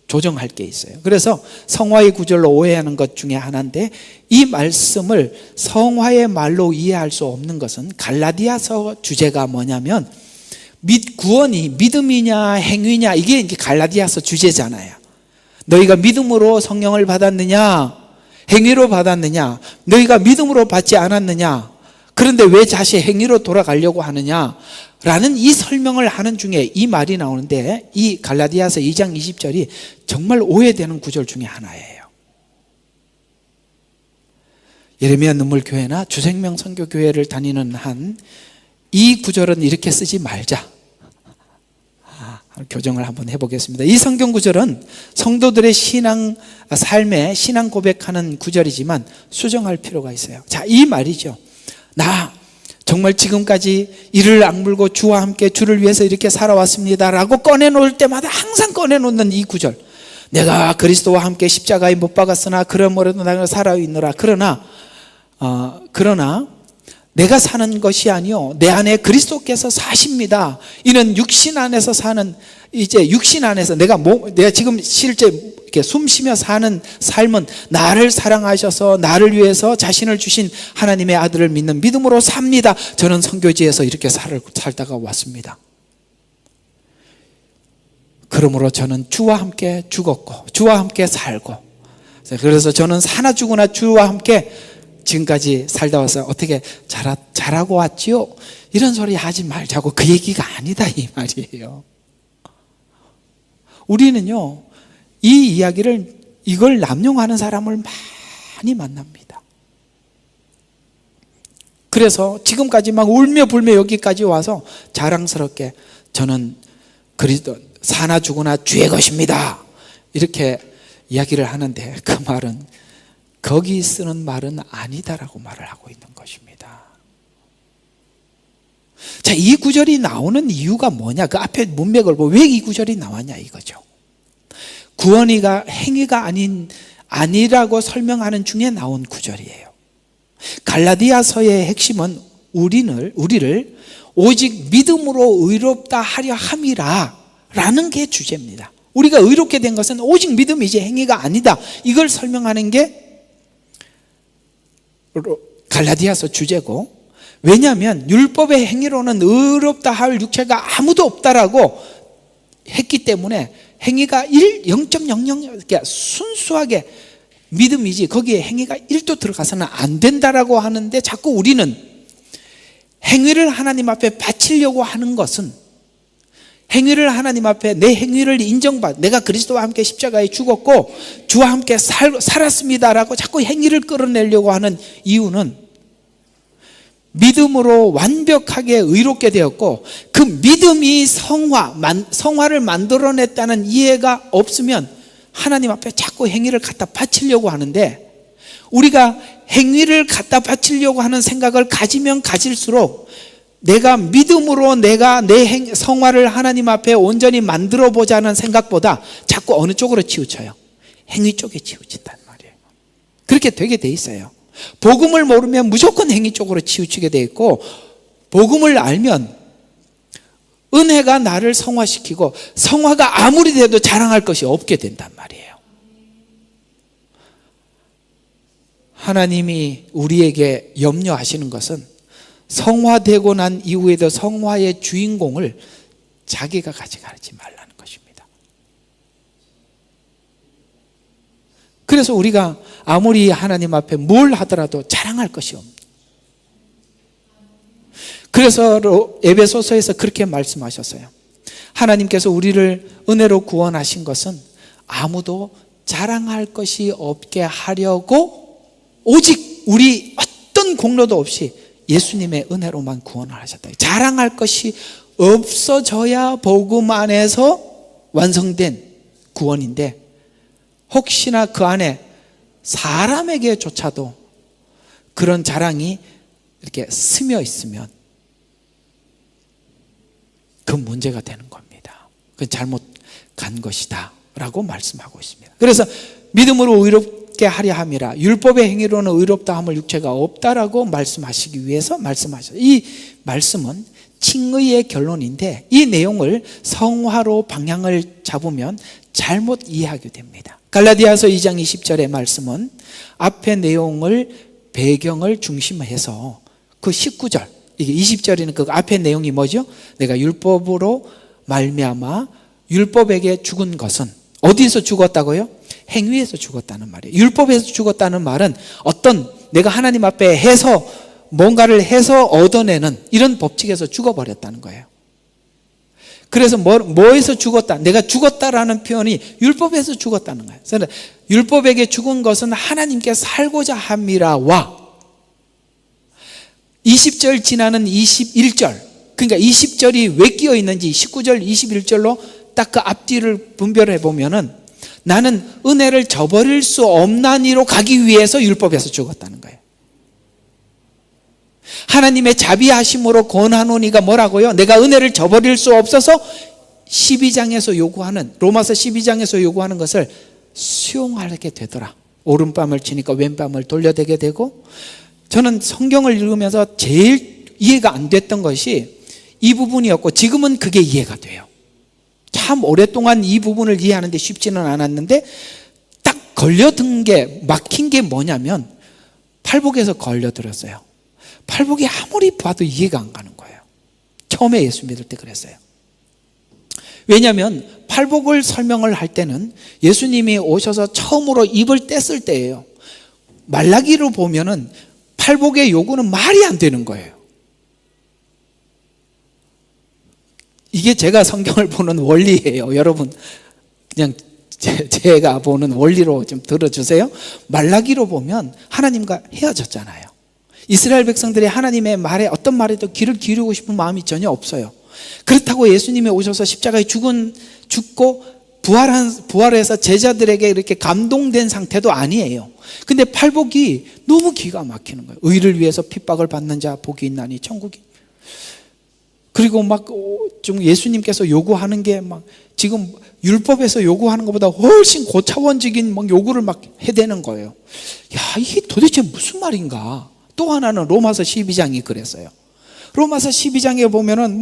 Speaker 2: 조정할 게 있어요. 그래서 성화의 구절로 오해하는 것 중에 하나인데, 이 말씀을 성화의 말로 이해할 수 없는 것은, 갈라디아서 주제가 뭐냐면 구원이 믿음이냐 행위냐, 이게 이제 갈라디아서 주제잖아요. 너희가 믿음으로 성령을 받았느냐 행위로 받았느냐, 너희가 믿음으로 받지 않았느냐, 그런데 왜 다시 행위로 돌아가려고 하느냐 라는 이 설명을 하는 중에 이 말이 나오는데, 이 갈라디아서 2장 20절이 정말 오해되는 구절 중에 하나예요. 예레미야 눈물교회나 주생명 선교교회를 다니는 한, 이 구절은 이렇게 쓰지 말자. 교정을 한번 해보겠습니다. 이 성경 구절은 성도들의 삶의 신앙 고백하는 구절이지만 수정할 필요가 있어요. 자, 이 말이죠. 나 정말 지금까지 이를 악물고 주와 함께 주를 위해서 이렇게 살아왔습니다라고 꺼내놓을 때마다 항상 꺼내놓는 이 구절, 내가 그리스도와 함께 십자가에 못 박았으나 그러므로도 나는 살아있노라. 그러나 내가 사는 것이 아니요 내 안에 그리스도께서 사십니다. 이는 육신 안에서 사는, 이제 육신 안에서 내가 지금 실제 이렇게 숨 쉬며 사는 삶은 나를 사랑하셔서 나를 위해서 자신을 주신 하나님의 아들을 믿는 믿음으로 삽니다. 저는 선교지에서 이렇게 살다가 왔습니다. 그러므로 저는 주와 함께 죽었고 주와 함께 살고, 그래서 저는 사나 죽으나 주와 함께 지금까지 살다 와서 어떻게 잘하고 왔지요? 이런 소리 하지 말자고, 그 얘기가 아니다 이 말이에요. 우리는요 이 이야기를, 이걸 남용하는 사람을 많이 만납니다. 그래서 지금까지 막 울며 불며 여기까지 와서 자랑스럽게 저는 그리스도 사나 죽으나 주의 것입니다 이렇게 이야기를 하는데, 그 말은 거기 쓰는 말은 아니다라고 말을 하고 있는 것입니다. 자, 이 구절이 나오는 이유가 뭐냐? 그 앞에 문맥을 보고 왜 이 구절이 나왔냐 이거죠. 구원이가 행위가 아니라고 설명하는 중에 나온 구절이에요. 갈라디아서의 핵심은 우리를 오직 믿음으로 의롭다 하려 함이라 라는 게 주제입니다. 우리가 의롭게 된 것은 오직 믿음이지 행위가 아니다, 이걸 설명하는 게 갈라디아서 주제고, 왜냐하면 율법의 행위로는 의롭다 할 육체가 아무도 없다라고 했기 때문에 행위가 0.00, 그러니까 순수하게 믿음이지 거기에 행위가 1도 들어가서는 안 된다라고 하는데, 자꾸 우리는 행위를 하나님 앞에 바치려고 하는 것은, 행위를 하나님 앞에 내 행위를 내가 그리스도와 함께 십자가에 죽었고 주와 함께 살았습니다라고 자꾸 행위를 끌어내려고 하는 이유는, 믿음으로 완벽하게 의롭게 되었고 그 믿음이 성화를 만들어냈다는 이해가 없으면 하나님 앞에 자꾸 행위를 갖다 바치려고 하는데, 우리가 행위를 갖다 바치려고 하는 생각을 가지면 가질수록 내가 믿음으로 내가 내 성화를 하나님 앞에 온전히 만들어 보자는 생각보다 자꾸 어느 쪽으로 치우쳐요? 행위 쪽에 치우친단 말이에요. 그렇게 되게 돼 있어요. 복음을 모르면 무조건 행위 쪽으로 치우치게 돼 있고, 복음을 알면 은혜가 나를 성화시키고 성화가 아무리 돼도 자랑할 것이 없게 된단 말이에요. 하나님이 우리에게 염려하시는 것은 성화되고 난 이후에도 성화의 주인공을 자기가 가져가지 말라는 것입니다. 그래서 우리가 아무리 하나님 앞에 뭘 하더라도 자랑할 것이 없습니다. 그래서 에베소서에서 그렇게 말씀하셨어요. 하나님께서 우리를 은혜로 구원하신 것은 아무도 자랑할 것이 없게 하려고, 오직 우리 어떤 공로도 없이 예수님의 은혜로만 구원을 하셨다. 자랑할 것이 없어져야 복음 안에서 완성된 구원인데, 혹시나 그 안에 사람에게조차도 그런 자랑이 이렇게 스며 있으면 그 문제가 되는 겁니다. 그건 잘못 간 것이다 라고 말씀하고 있습니다. 그래서 믿음으로 의롭게 하려 함이라, 율법의 행위로는 의롭다 함을 육체가 없다라고 말씀하시기 위해서 말씀하셨어요. 이 말씀은 칭의의 결론인데, 이 내용을 성화로 방향을 잡으면 잘못 이해하게 됩니다. 갈라디아서 2장 20절의 말씀은 앞의 내용을, 배경을 중심해서 그 19절, 이게 20절에는 그 앞의 내용이 뭐죠? 내가 율법으로 말미암아 율법에게 죽은 것은, 어디서 죽었다고요? 행위에서 죽었다는 말이에요. 율법에서 죽었다는 말은 어떤 내가 하나님 앞에 해서 뭔가를 해서 얻어내는 이런 법칙에서 죽어버렸다는 거예요. 그래서 뭐에서 죽었다? 내가 죽었다라는 표현이 율법에서 죽었다는 거예요. 그래서 율법에게 죽은 것은 하나님께 살고자 함이라와 20절 지나는 21절, 그러니까 20절이 왜 끼어 있는지 19절 21절로 딱 그 앞뒤를 분별해 보면은 나는 은혜를 저버릴 수 없나니로 가기 위해서 율법에서 죽었다는 거예요. 하나님의 자비하심으로 권하노니가 뭐라고요? 내가 은혜를 저버릴 수 없어서 12장에서 요구하는, 로마서 12장에서 요구하는 것을 수용하게 되더라. 오른밤을 치니까 왼밤을 돌려대게 되고, 저는 성경을 읽으면서 제일 이해가 안 됐던 것이 이 부분이었고, 지금은 그게 이해가 돼요. 참 오랫동안 이 부분을 이해하는데 쉽지는 않았는데, 딱 걸려든 게, 막힌 게 뭐냐면 팔복에서 걸려들었어요. 팔복이 아무리 봐도 이해가 안 가는 거예요. 처음에 예수 믿을 때 그랬어요. 왜냐하면 팔복을 설명을 할 때는 예수님이 오셔서 처음으로 입을 뗐을 때예요. 말라기로 보면은 팔복의 요구는 말이 안 되는 거예요. 이게 제가 성경을 보는 원리예요. 여러분 그냥 제가 보는 원리로 좀 들어주세요. 말라기로 보면 하나님과 헤어졌잖아요. 이스라엘 백성들이 하나님의 말에 어떤 말에도 귀를 기울이고 싶은 마음이 전혀 없어요. 그렇다고 예수님이 오셔서 십자가에 죽고 부활해서 제자들에게 이렇게 감동된 상태도 아니에요. 근데 팔복이 너무 기가 막히는 거예요. 의를 위해서 핍박을 받는 자 복이 있나니 천국이. 그리고 막 좀 예수님께서 요구하는 게 막 지금 율법에서 요구하는 것보다 훨씬 고차원적인 막 요구를 막 해대는 거예요. 야, 이게 도대체 무슨 말인가? 또 하나는 로마서 12장이 그랬어요. 로마서 12장에 보면은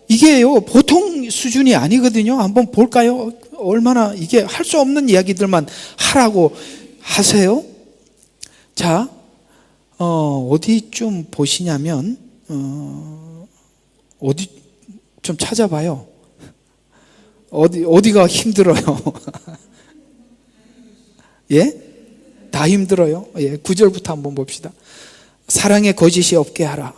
Speaker 2: 이게요 보통 수준이 아니거든요. 한번 볼까요? 얼마나 이게 할 수 없는 이야기들만 하라고 하세요. 자, 어디쯤 보시냐면 어디 좀 찾아봐요. 어디가 힘들어요? 예? 다 힘들어요. 예, 9절부터 한번 봅시다. 사랑에 거짓이 없게 하라.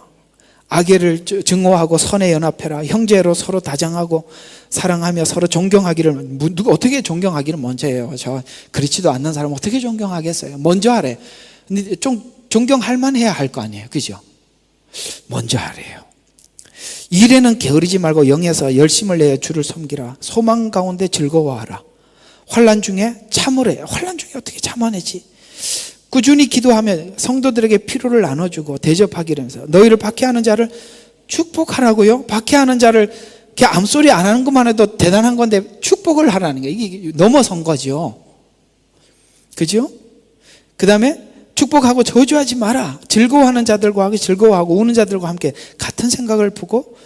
Speaker 2: 악의를 증오하고 선에 연합해라. 형제로 서로 다정하고 사랑하며 서로 존경하기를. 누가 어떻게 존경하기를 먼저 해요? 저 그렇지도 않는 사람 어떻게 존경하겠어요? 먼저 하래. 근데 좀 존경할 만해야 할 거 아니에요, 그죠? 먼저 하래요. 일에는 게으르지 말고 영에서 열심을 내어 주를 섬기라. 소망 가운데 즐거워하라. 환난 중에 참으래. 환난 중에 어떻게 참아내지? 꾸준히 기도하며 성도들에게 필요를 나눠주고 대접하기라면서 너희를 박해하는 자를 축복하라고요? 박해하는 자를 그냥 암소리 안 하는 것만 해도 대단한 건데 축복을 하라는 게 이게 넘어선 거죠. 그죠? 그 다음에 축복하고 저주하지 마라. 즐거워하는 자들과 즐거워하고 우는 자들과 함께 같은 생각을 보고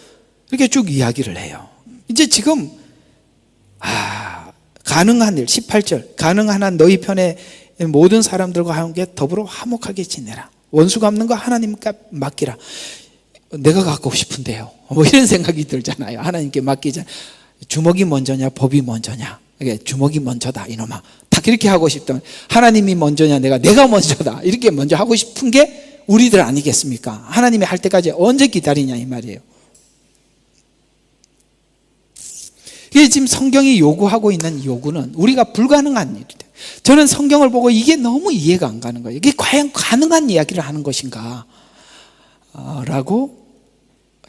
Speaker 2: 이렇게 쭉 이야기를 해요. 이제 지금 가능한 일 18절 가능한 한 너희 편에 모든 사람들과 함께 더불어 화목하게 지내라. 원수 갚는 거 하나님께 맡기라. 내가 갖고 싶은데요. 이런 생각이 들잖아요. 하나님께 맡기자. 주먹이 먼저냐 법이 먼저냐. 이게 주먹이 먼저다 이놈아. 다 그렇게 하고 싶던 하나님이 먼저냐 내가 먼저다 이렇게 먼저 하고 싶은 게 우리들 아니겠습니까? 하나님이 할 때까지 언제 기다리냐 이 말이에요. 이게 지금 성경이 요구하고 있는 요구는 우리가 불가능한 일이다. 저는 성경을 보고 이게 너무 이해가 안 가는 거예요. 이게 과연 가능한 이야기를 하는 것인가 라고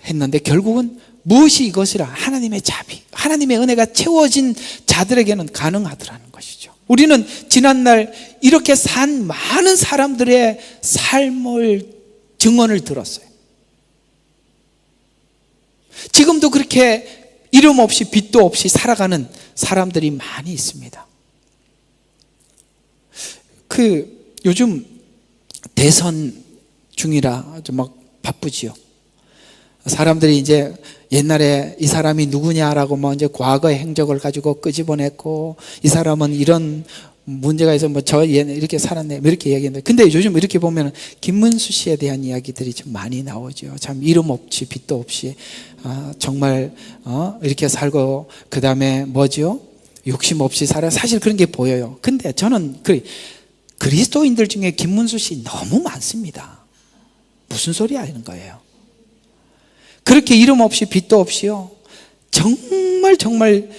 Speaker 2: 했는데 결국은 무엇이 이것이라 하나님의 자비, 하나님의 은혜가 채워진 자들에게는 가능하더라는 것이죠. 우리는 지난날 이렇게 산 많은 사람들의 삶을 증언을 들었어요. 지금도 그렇게 이름 없이 빛도 없이 살아가는 사람들이 많이 있습니다. 요즘 대선 중이라 좀 막 바쁘지요. 사람들이 이제 옛날에 이 사람이 누구냐라고 뭐 이제 과거의 행적을 가지고 끄집어냈고 이 사람은 이런 문제가 있어 뭐 저 얘는 이렇게 살았네 이렇게 얘기했는데 근데 요즘 이렇게 보면 김문수 씨에 대한 이야기들이 좀 많이 나오죠. 참 이름 없이 빛도 없이 정말 이렇게 살고 그 다음에 뭐죠? 욕심 없이 살아. 사실 그런 게 보여요. 근데 저는 그리스도인들 중에 김문수 씨 너무 많습니다. 무슨 소리 하는 거예요? 그렇게 이름 없이 빛도 없이요. 정말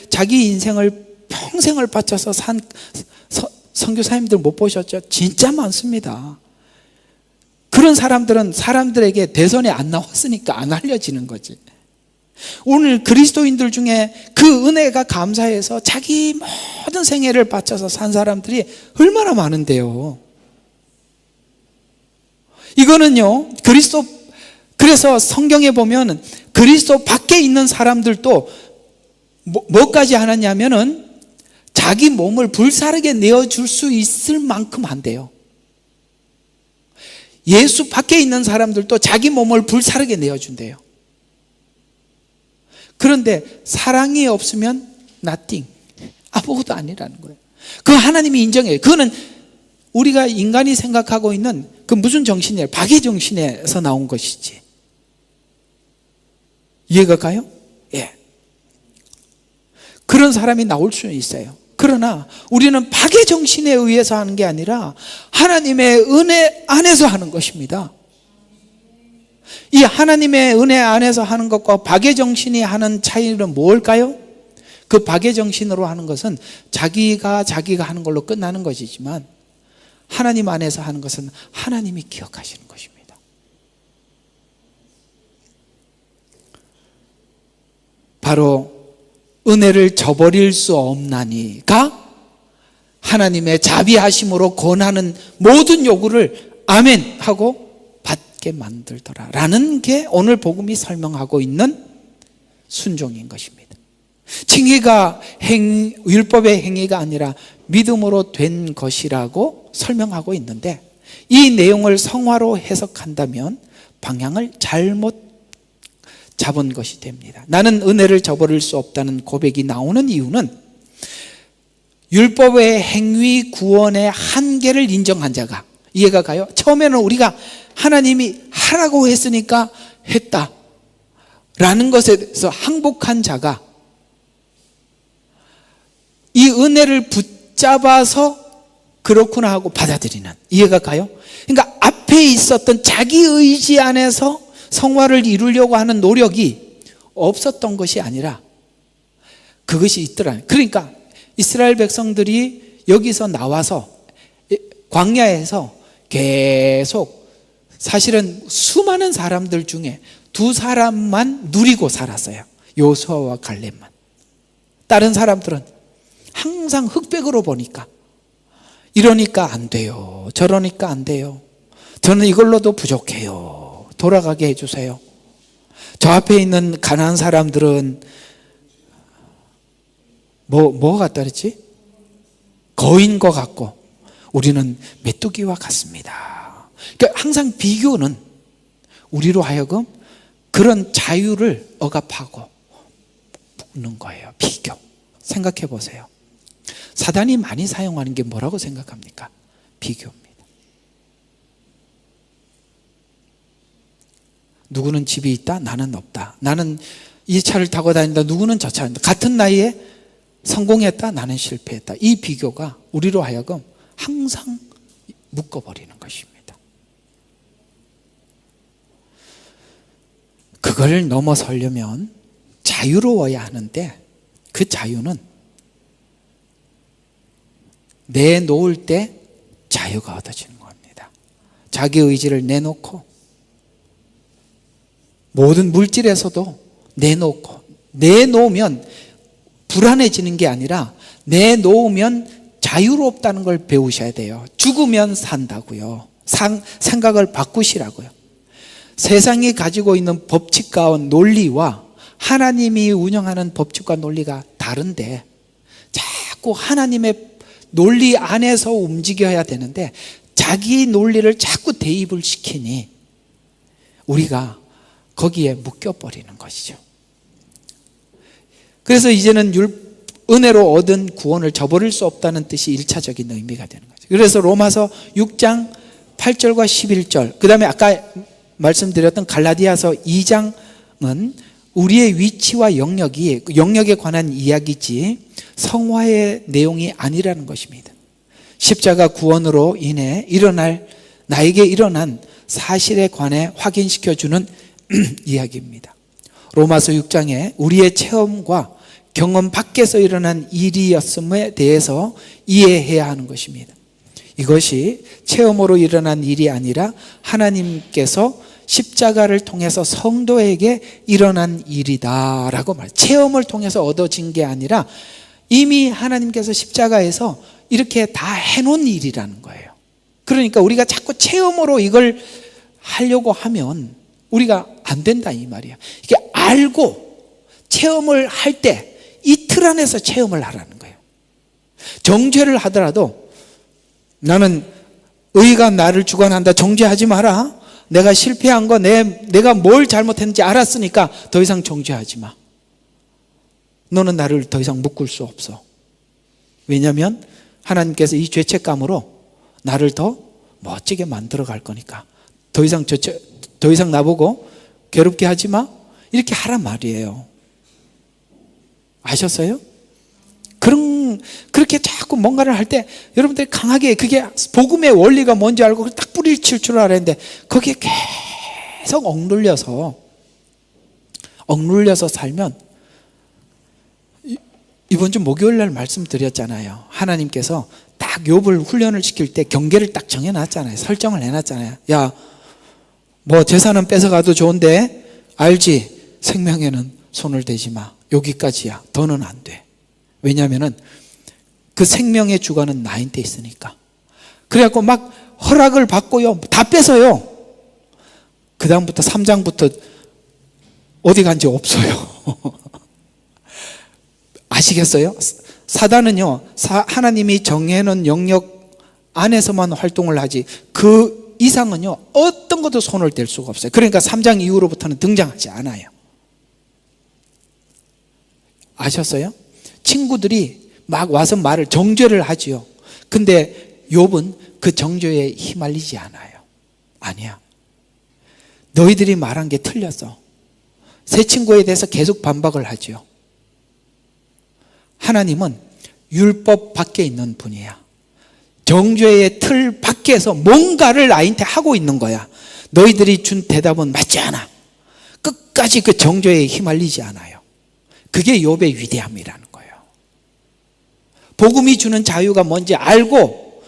Speaker 2: 자기 인생을 평생을 바쳐서 산 선교사님들 못 보셨죠? 진짜 많습니다. 그런 사람들은 사람들에게 대선에 안 나왔으니까 안 알려지는 거지. 오늘 그리스도인들 중에 그 은혜가 감사해서 자기 모든 생애를 바쳐서 산 사람들이 얼마나 많은데요. 이거는요, 그래서 성경에 보면 그리스도 밖에 있는 사람들도 뭐까지 하느냐면은 자기 몸을 불사르게 내어줄 수 있을 만큼 한대요. 예수 밖에 있는 사람들도 자기 몸을 불사르게 내어준대요. 그런데 사랑이 없으면 nothing, 아무것도 아니라는 거예요. 그 하나님이 인정해요. 그거는 우리가 인간이 생각하고 있는 그 무슨 정신이에요? 박의 정신에서 나온 것이지. 이해가 가요? 예. 그런 사람이 나올 수는 있어요. 그러나 우리는 박의 정신에 의해서 하는 게 아니라 하나님의 은혜 안에서 하는 것입니다. 이 하나님의 은혜 안에서 하는 것과 박의 정신이 하는 차이는 뭘까요? 그 박의 정신으로 하는 것은 자기가 하는 걸로 끝나는 것이지만 하나님 안에서 하는 것은 하나님이 기억하시는 것입니다. 바로 은혜를 저버릴 수 없나니가 하나님의 자비하심으로 권하는 모든 요구를 아멘 하고 받게 만들더라 라는 게 오늘 복음이 설명하고 있는 순종인 것입니다. 칭의가 율법의 행위가 아니라 믿음으로 된 것이라고 설명하고 있는데, 이 내용을 성화로 해석한다면 방향을 잘못 잡은 것이 됩니다. 나는 은혜를 저버릴 수 없다는 고백이 나오는 이유는 율법의 행위 구원의 한계를 인정한 자가, 이해가 가요? 처음에는 우리가 하나님이 하라고 했으니까 했다 라는 것에 대해서 항복한 자가 이 은혜를 붙잡아서 그렇구나 하고 받아들이는, 이해가 가요? 그러니까 앞에 있었던 자기 의지 안에서 성화를 이루려고 하는 노력이 없었던 것이 아니라 그것이 있더라. 그러니까 이스라엘 백성들이 여기서 나와서 광야에서 계속 사실은 수많은 사람들 중에 두 사람만 누리고 살았어요. 여호수아와 갈렙만. 다른 사람들은 항상 흑백으로 보니까 이러니까 안 돼요, 저러니까 안 돼요, 저는 이걸로도 부족해요, 돌아가게 해주세요. 저 앞에 있는 가난한 사람들은 뭐 같다 그랬지? 거인 것 같고 우리는 메뚜기와 같습니다. 그러니까 항상 비교는 우리로 하여금 그런 자유를 억압하고 묻는 거예요. 비교. 생각해 보세요. 사단이 많이 사용하는 게 뭐라고 생각합니까? 비교입니다. 누구는 집이 있다, 나는 없다. 나는 이 차를 타고 다닌다, 누구는 저 차를 타고 다닌다. 같은 나이에 성공했다, 나는 실패했다. 이 비교가 우리로 하여금 항상 묶어버리는 것입니다. 그걸 넘어서려면 자유로워야 하는데, 그 자유는 내놓을 때 자유가 얻어지는 겁니다. 자기 의지를 내놓고 모든 물질에서도 내놓으면 불안해지는 게 아니라 내놓으면 자유롭다는 걸 배우셔야 돼요. 죽으면 산다고요. 생각을 바꾸시라고요. 세상이 가지고 있는 법칙과 논리와 하나님이 운영하는 법칙과 논리가 다른데 자꾸 하나님의 논리 안에서 움직여야 되는데 자기 논리를 자꾸 대입을 시키니 우리가 거기에 묶여버리는 것이죠. 그래서 이제는 은혜로 얻은 구원을 저버릴 수 없다는 뜻이 1차적인 의미가 되는 거죠. 그래서 로마서 6장 8절과 11절, 그 다음에 아까 말씀드렸던 갈라디아서 2장은 우리의 위치와 영역에 관한 이야기지 성화의 내용이 아니라는 것입니다. 십자가 구원으로 인해 나에게 일어난 사실에 관해 확인시켜주는 이야기입니다. 로마서 6장에 우리의 체험과 경험 밖에서 일어난 일이었음에 대해서 이해해야 하는 것입니다. 이것이 체험으로 일어난 일이 아니라 하나님께서 십자가를 통해서 성도에게 일어난 일이다라고 체험을 통해서 얻어진 게 아니라 이미 하나님께서 십자가에서 이렇게 다 해놓은 일이라는 거예요. 그러니까 우리가 자꾸 체험으로 이걸 하려고 하면 우리가 안 된다 이 말이야. 이게 알고 체험을 할 때 이틀 안에서 체험을 하라는 거예요. 정죄를 하더라도 나는 의가 나를 주관한다. 정죄하지 마라. 내가 실패한 거 내가 뭘 잘못했는지 알았으니까 더 이상 정죄하지 마. 너는 나를 더 이상 묶을 수 없어. 왜냐하면 하나님께서 이 죄책감으로 나를 더 멋지게 만들어 갈 거니까 더 이상 나보고 괴롭게 하지 마. 이렇게 하란 말이에요. 아셨어요? 그렇게 자꾸 뭔가를 할 때 여러분들이 강하게 그게 복음의 원리가 뭔지 알고 딱 뿌리를 칠 줄 알았는데 거기에 계속 억눌려서 살면 이번 주 목요일 날 말씀드렸잖아요. 하나님께서 딱 욥을 훈련을 시킬 때 경계를 딱 정해놨잖아요. 설정을 해놨잖아요. 야, 뭐 재산은 뺏어가도 좋은데 알지? 생명에는 손을 대지 마. 여기까지야. 더는 안 돼. 왜냐하면은 그 생명의 주관은 나한테 있으니까. 그래갖고 막 허락을 받고요. 다 뺏어요. 그 다음부터 3장부터 어디 간지 없어요. 아시겠어요? 사단은요, 하나님이 정해놓은 영역 안에서만 활동을 하지 그 이상은요, 어떤 것도 손을 댈 수가 없어요. 그러니까 3장 이후로부터는 등장하지 않아요. 아셨어요? 친구들이 막 와서 정죄를 하지요. 근데 욥은 그 정죄에 휘말리지 않아요. 아니야. 너희들이 말한 게 틀렸어. 새 친구에 대해서 계속 반박을 하지요. 하나님은 율법 밖에 있는 분이야. 정죄의 틀 밖에서 뭔가를 나한테 하고 있는 거야. 너희들이 준 대답은 맞지 않아. 끝까지 그 정죄에 휘말리지 않아요. 그게 욥의 위대함이라는 거예요. 복음이 주는 자유가 뭔지 알고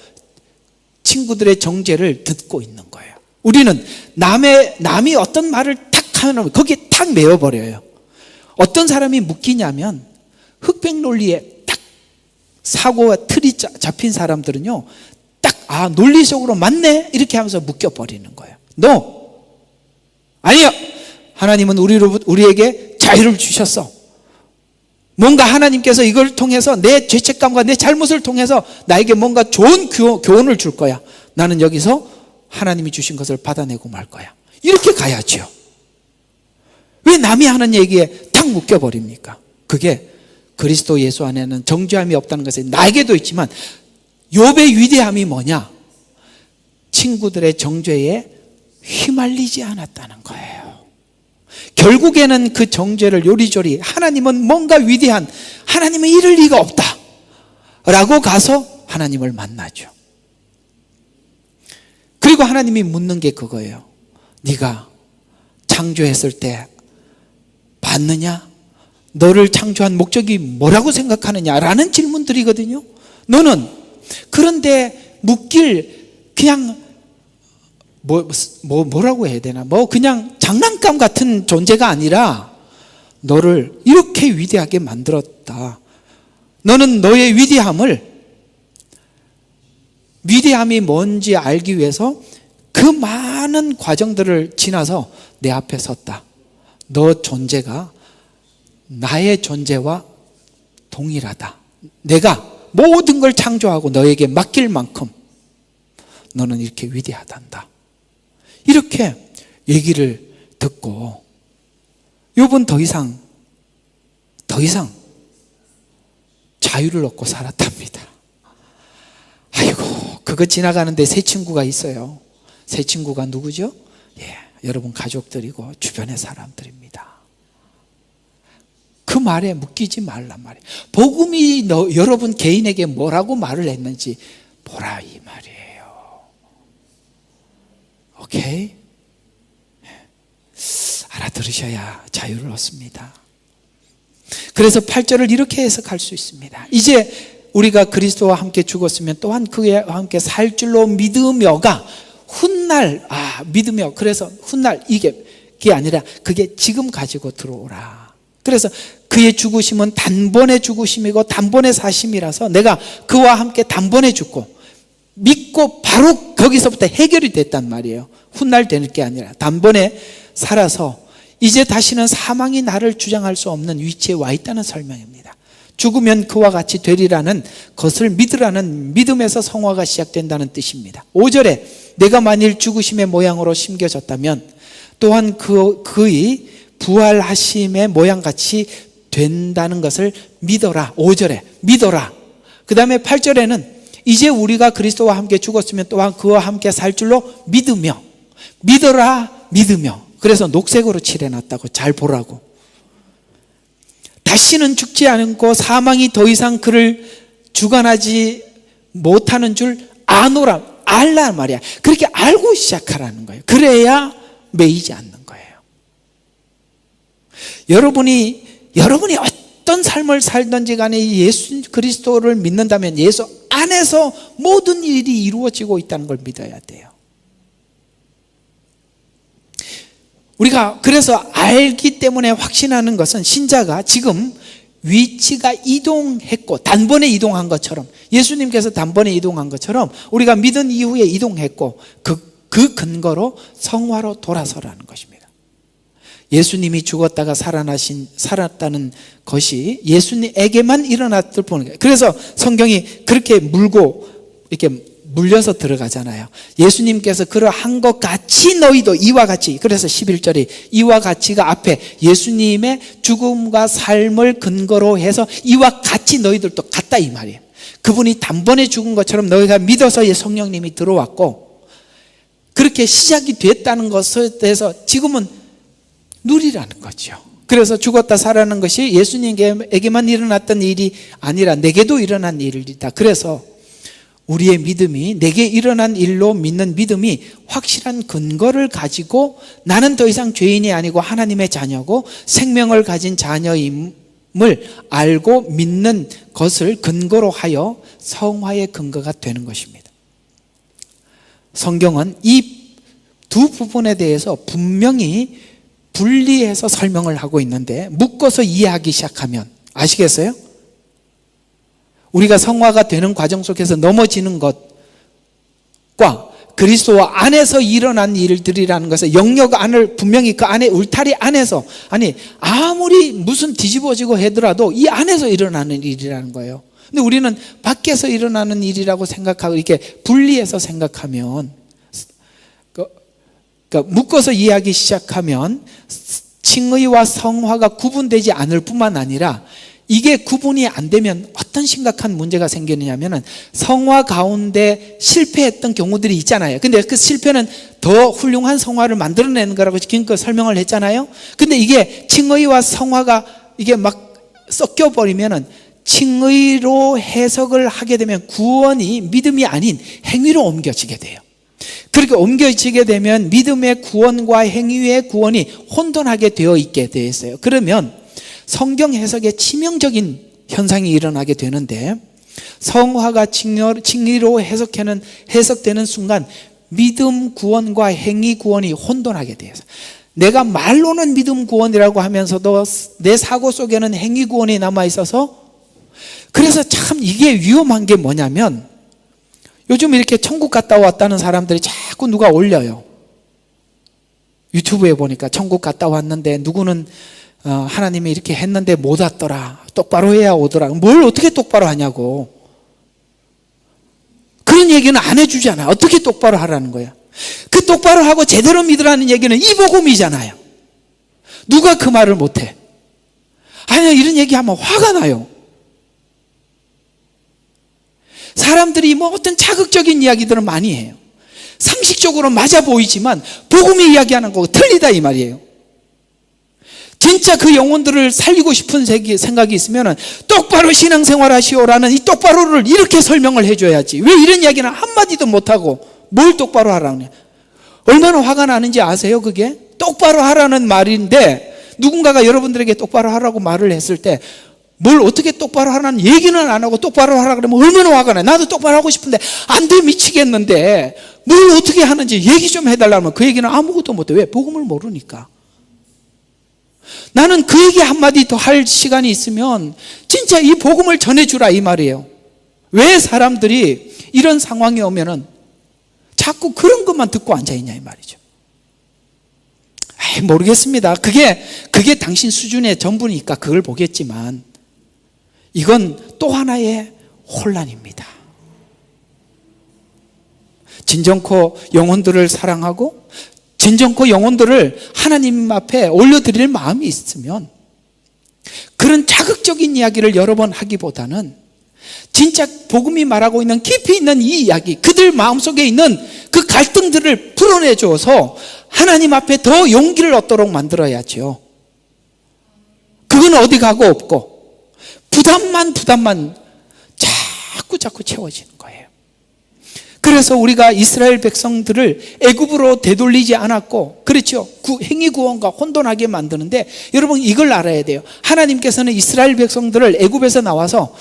Speaker 2: 친구들의 정죄를 듣고 있는 거예요. 우리는 남이 어떤 말을 탁 하면 거기에 탁 메어버려요. 어떤 사람이 묶이냐면 흑백 논리에 딱 사고와 틀이 잡힌 사람들은요, 딱 논리적으로 맞네 이렇게 하면서 묶여버리는 거예요. 아니요. 하나님은 우리에게 자유를 주셨어. 뭔가 하나님께서 이걸 통해서 내 죄책감과 내 잘못을 통해서 나에게 뭔가 좋은 교훈을 줄 거야. 나는 여기서 하나님이 주신 것을 받아내고 말 거야. 이렇게 가야죠. 왜 남이 하는 얘기에 탁 묶여버립니까? 그게 그리스도 예수 안에는 정죄함이 없다는 것이 나에게도 있지만 욥의 위대함이 뭐냐? 친구들의 정죄에 휘말리지 않았다는 거예요. 결국에는 그 정죄를 요리조리 하나님은 뭔가 위대한, 하나님은 이럴 리가 없다 라고 가서 하나님을 만나죠. 그리고 하나님이 묻는 게 그거예요. 네가 창조했을 때 봤느냐? 너를 창조한 목적이 뭐라고 생각하느냐라는 질문들이거든요. 너는 그런데 그냥 뭐라고 해야 되나? 그냥 장난감 같은 존재가 아니라 너를 이렇게 위대하게 만들었다. 너는 너의 위대함이 뭔지 알기 위해서 그 많은 과정들을 지나서 내 앞에 섰다. 너 존재가 나의 존재와 동일하다. 내가 모든 걸 창조하고 너에게 맡길 만큼 너는 이렇게 위대하단다. 이렇게 얘기를 듣고 욥은 더 이상 자유를 얻고 살았답니다. 아이고, 그거 지나가는데 새 친구가 있어요. 새 친구가 누구죠? 여러분 가족들이고 주변의 사람들입니다. 그 말에 묶이지 말란 말이에요. 복음이 여러분 개인에게 뭐라고 말을 했는지 보라 이 말이에요. 오케이? 알아들으셔야 자유를 얻습니다. 그래서 8절을 이렇게 해석할 수 있습니다. 이제 우리가 그리스도와 함께 죽었으면 또한 그와 함께 살 줄로 믿으며가 훗날 믿으며, 그래서 훗날 이게 아니라 그게 지금 가지고 들어오라. 그래서 그의 죽으심은 단번에 죽으심이고 단번에 사심이라서 내가 그와 함께 단번에 죽고 믿고 바로 거기서부터 해결이 됐단 말이에요. 훗날 될 게 아니라 단번에 살아서 이제 다시는 사망이 나를 주장할 수 없는 위치에 와 있다는 설명입니다. 죽으면 그와 같이 되리라는 것을 믿으라는 믿음에서 성화가 시작된다는 뜻입니다. 5절에 내가 만일 죽으심의 모양으로 심겨졌다면 또한 그의 부활하심의 모양같이 된다는 것을 믿어라. 5절에 믿어라. 그 다음에 8절에는 이제 우리가 그리스도와 함께 죽었으면 또한 그와 함께 살 줄로 믿으며, 믿어라 믿으며. 그래서 녹색으로 칠해놨다고, 잘 보라고. 다시는 죽지 않고 사망이 더 이상 그를 주관하지 못하는 줄 아노라, 알란 말이야. 그렇게 알고 시작하라는 거예요. 그래야 매이지 않는 거예요. 여러분이 어떤 삶을 살든지 간에 예수 그리스도를 믿는다면 예수 안에서 모든 일이 이루어지고 있다는 걸 믿어야 돼요. 우리가 그래서 알기 때문에 확신하는 것은 신자가 지금 위치가 이동했고 단번에 이동한 것처럼, 예수님께서 단번에 이동한 것처럼 우리가 믿은 이후에 이동했고 그 근거로 성화로 돌아서라는 것입니다. 예수님이 죽었다가 살았다는 것이 예수님에게만 일어났을 뿐이에요. 그래서 성경이 그렇게 물고 이렇게 물려서 들어가잖아요. 예수님께서 그러한 것 같이 너희도 이와 같이, 그래서 11절이 이와 같이가 앞에 예수님의 죽음과 삶을 근거로 해서 이와 같이 너희들도 같다 이 말이에요. 그분이 단번에 죽은 것처럼 너희가 믿어서 성령님이 들어왔고 그렇게 시작이 됐다는 것에 대해서 지금은 누리라는 거죠. 그래서 죽었다 살아나는 것이 예수님에게만 일어났던 일이 아니라 내게도 일어난 일이다. 그래서 우리의 믿음이, 내게 일어난 일로 믿는 믿음이 확실한 근거를 가지고 나는 더 이상 죄인이 아니고 하나님의 자녀고 생명을 가진 자녀임을 알고 믿는 것을 근거로 하여 성화의 근거가 되는 것입니다. 성경은 이 두 부분에 대해서 분명히 분리해서 설명을 하고 있는데 묶어서 이해하기 시작하면, 아시겠어요? 우리가 성화가 되는 과정 속에서 넘어지는 것과 그리스도와 안에서 일어난 일들이라는 것을 영역 안을 분명히 그 안에 울타리 안에서, 아니 아무리 무슨 뒤집어지고 하더라도 이 안에서 일어나는 일이라는 거예요. 근데 우리는 밖에서 일어나는 일이라고 생각하고 이렇게 분리해서 생각하면, 그러니까 묶어서 이해하기 시작하면 칭의와 성화가 구분되지 않을 뿐만 아니라 이게 구분이 안 되면 어떤 심각한 문제가 생기느냐면 성화 가운데 실패했던 경우들이 있잖아요. 근데 그 실패는 더 훌륭한 성화를 만들어내는 거라고 지금껏 설명을 했잖아요. 근데 이게 칭의와 성화가 이게 막 섞여버리면은 칭의로 해석을 하게 되면 구원이 믿음이 아닌 행위로 옮겨지게 돼요. 그렇게 옮겨지게 되면 믿음의 구원과 행위의 구원이 혼돈하게 되어 있게 되어 있어요. 그러면 성경 해석에 치명적인 현상이 일어나게 되는데, 성화가 칭의로 해석되는 순간 믿음 구원과 행위 구원이 혼돈하게 돼요. 내가 말로는 믿음 구원이라고 하면서도 내 사고 속에는 행위 구원이 남아 있어서, 그래서 참 이게 위험한 게 뭐냐면 요즘 이렇게 천국 갔다 왔다는 사람들이 자꾸 누가 올려요. 유튜브에 보니까 천국 갔다 왔는데 누구는 하나님이 이렇게 했는데 못 왔더라, 똑바로 해야 오더라. 뭘 어떻게 똑바로 하냐고. 그런 얘기는 안 해주잖아. 어떻게 똑바로 하라는 거야. 그 똑바로 하고 제대로 믿으라는 얘기는 이 복음이잖아요. 누가 그 말을 못해. 아니, 이런 얘기하면 화가 나요. 사람들이 뭐 어떤 자극적인 이야기들은 많이 해요. 상식적으로 맞아 보이지만 복음이 이야기하는 거고 틀리다 이 말이에요. 진짜 그 영혼들을 살리고 싶은 생각이 있으면 똑바로 신앙생활 하시오라는 이 똑바로를 이렇게 설명을 해줘야지. 왜 이런 이야기는 한마디도 못하고 뭘 똑바로 하라고 그래. 얼마나 화가 나는지 아세요? 그게 똑바로 하라는 말인데 누군가가 여러분들에게 똑바로 하라고 말을 했을 때 뭘 어떻게 똑바로 하라는 얘기는 안 하고 똑바로 하라 그러면 얼마나 화가 나요. 나도 똑바로 하고 싶은데 안 돼 미치겠는데 뭘 어떻게 하는지 얘기 좀 해달라면 그 얘기는 아무것도 못해. 왜? 복음을 모르니까. 나는 그 얘기 한마디 더 할 시간이 있으면 진짜 이 복음을 전해주라 이 말이에요. 왜 사람들이 이런 상황이 오면은 자꾸 그런 것만 듣고 앉아있냐 이 말이죠. 모르겠습니다. 그게 당신 수준의 전부니까 그걸 보겠지만 이건 또 하나의 혼란입니다. 진정코 영혼들을 사랑하고 진정코 영혼들을 하나님 앞에 올려드릴 마음이 있으면 그런 자극적인 이야기를 여러 번 하기보다는 진짜 복음이 말하고 있는 깊이 있는 이 이야기, 그들 마음속에 있는 그 갈등들을 풀어내줘서 하나님 앞에 더 용기를 얻도록 만들어야죠. 그건 어디 가고 없고 부담만 자꾸 채워지는 거예요. 그래서 우리가 이스라엘 백성들을 애굽으로 되돌리지 않았고, 그렇죠, 행위구원과 혼돈하게 만드는데, 여러분 이걸 알아야 돼요. 하나님께서는 이스라엘 백성들을 애굽에서 나와서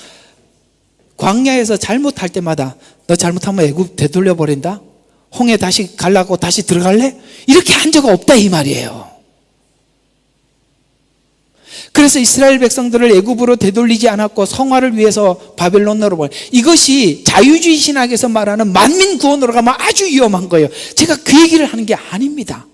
Speaker 2: 광야에서 잘못할 때마다 너 잘못하면 애굽 되돌려버린다, 홍해 다시 가려고 다시 들어갈래? 이렇게 한 적 없다 이 말이에요. 그래서 이스라엘 백성들을 애굽으로 되돌리지 않았고 성화를 위해서 바벨론으로 보내. 이것이 자유주의 신학에서 말하는 만민 구원으로 가면 아주 위험한 거예요. 제가 그 얘기를 하는 게 아닙니다.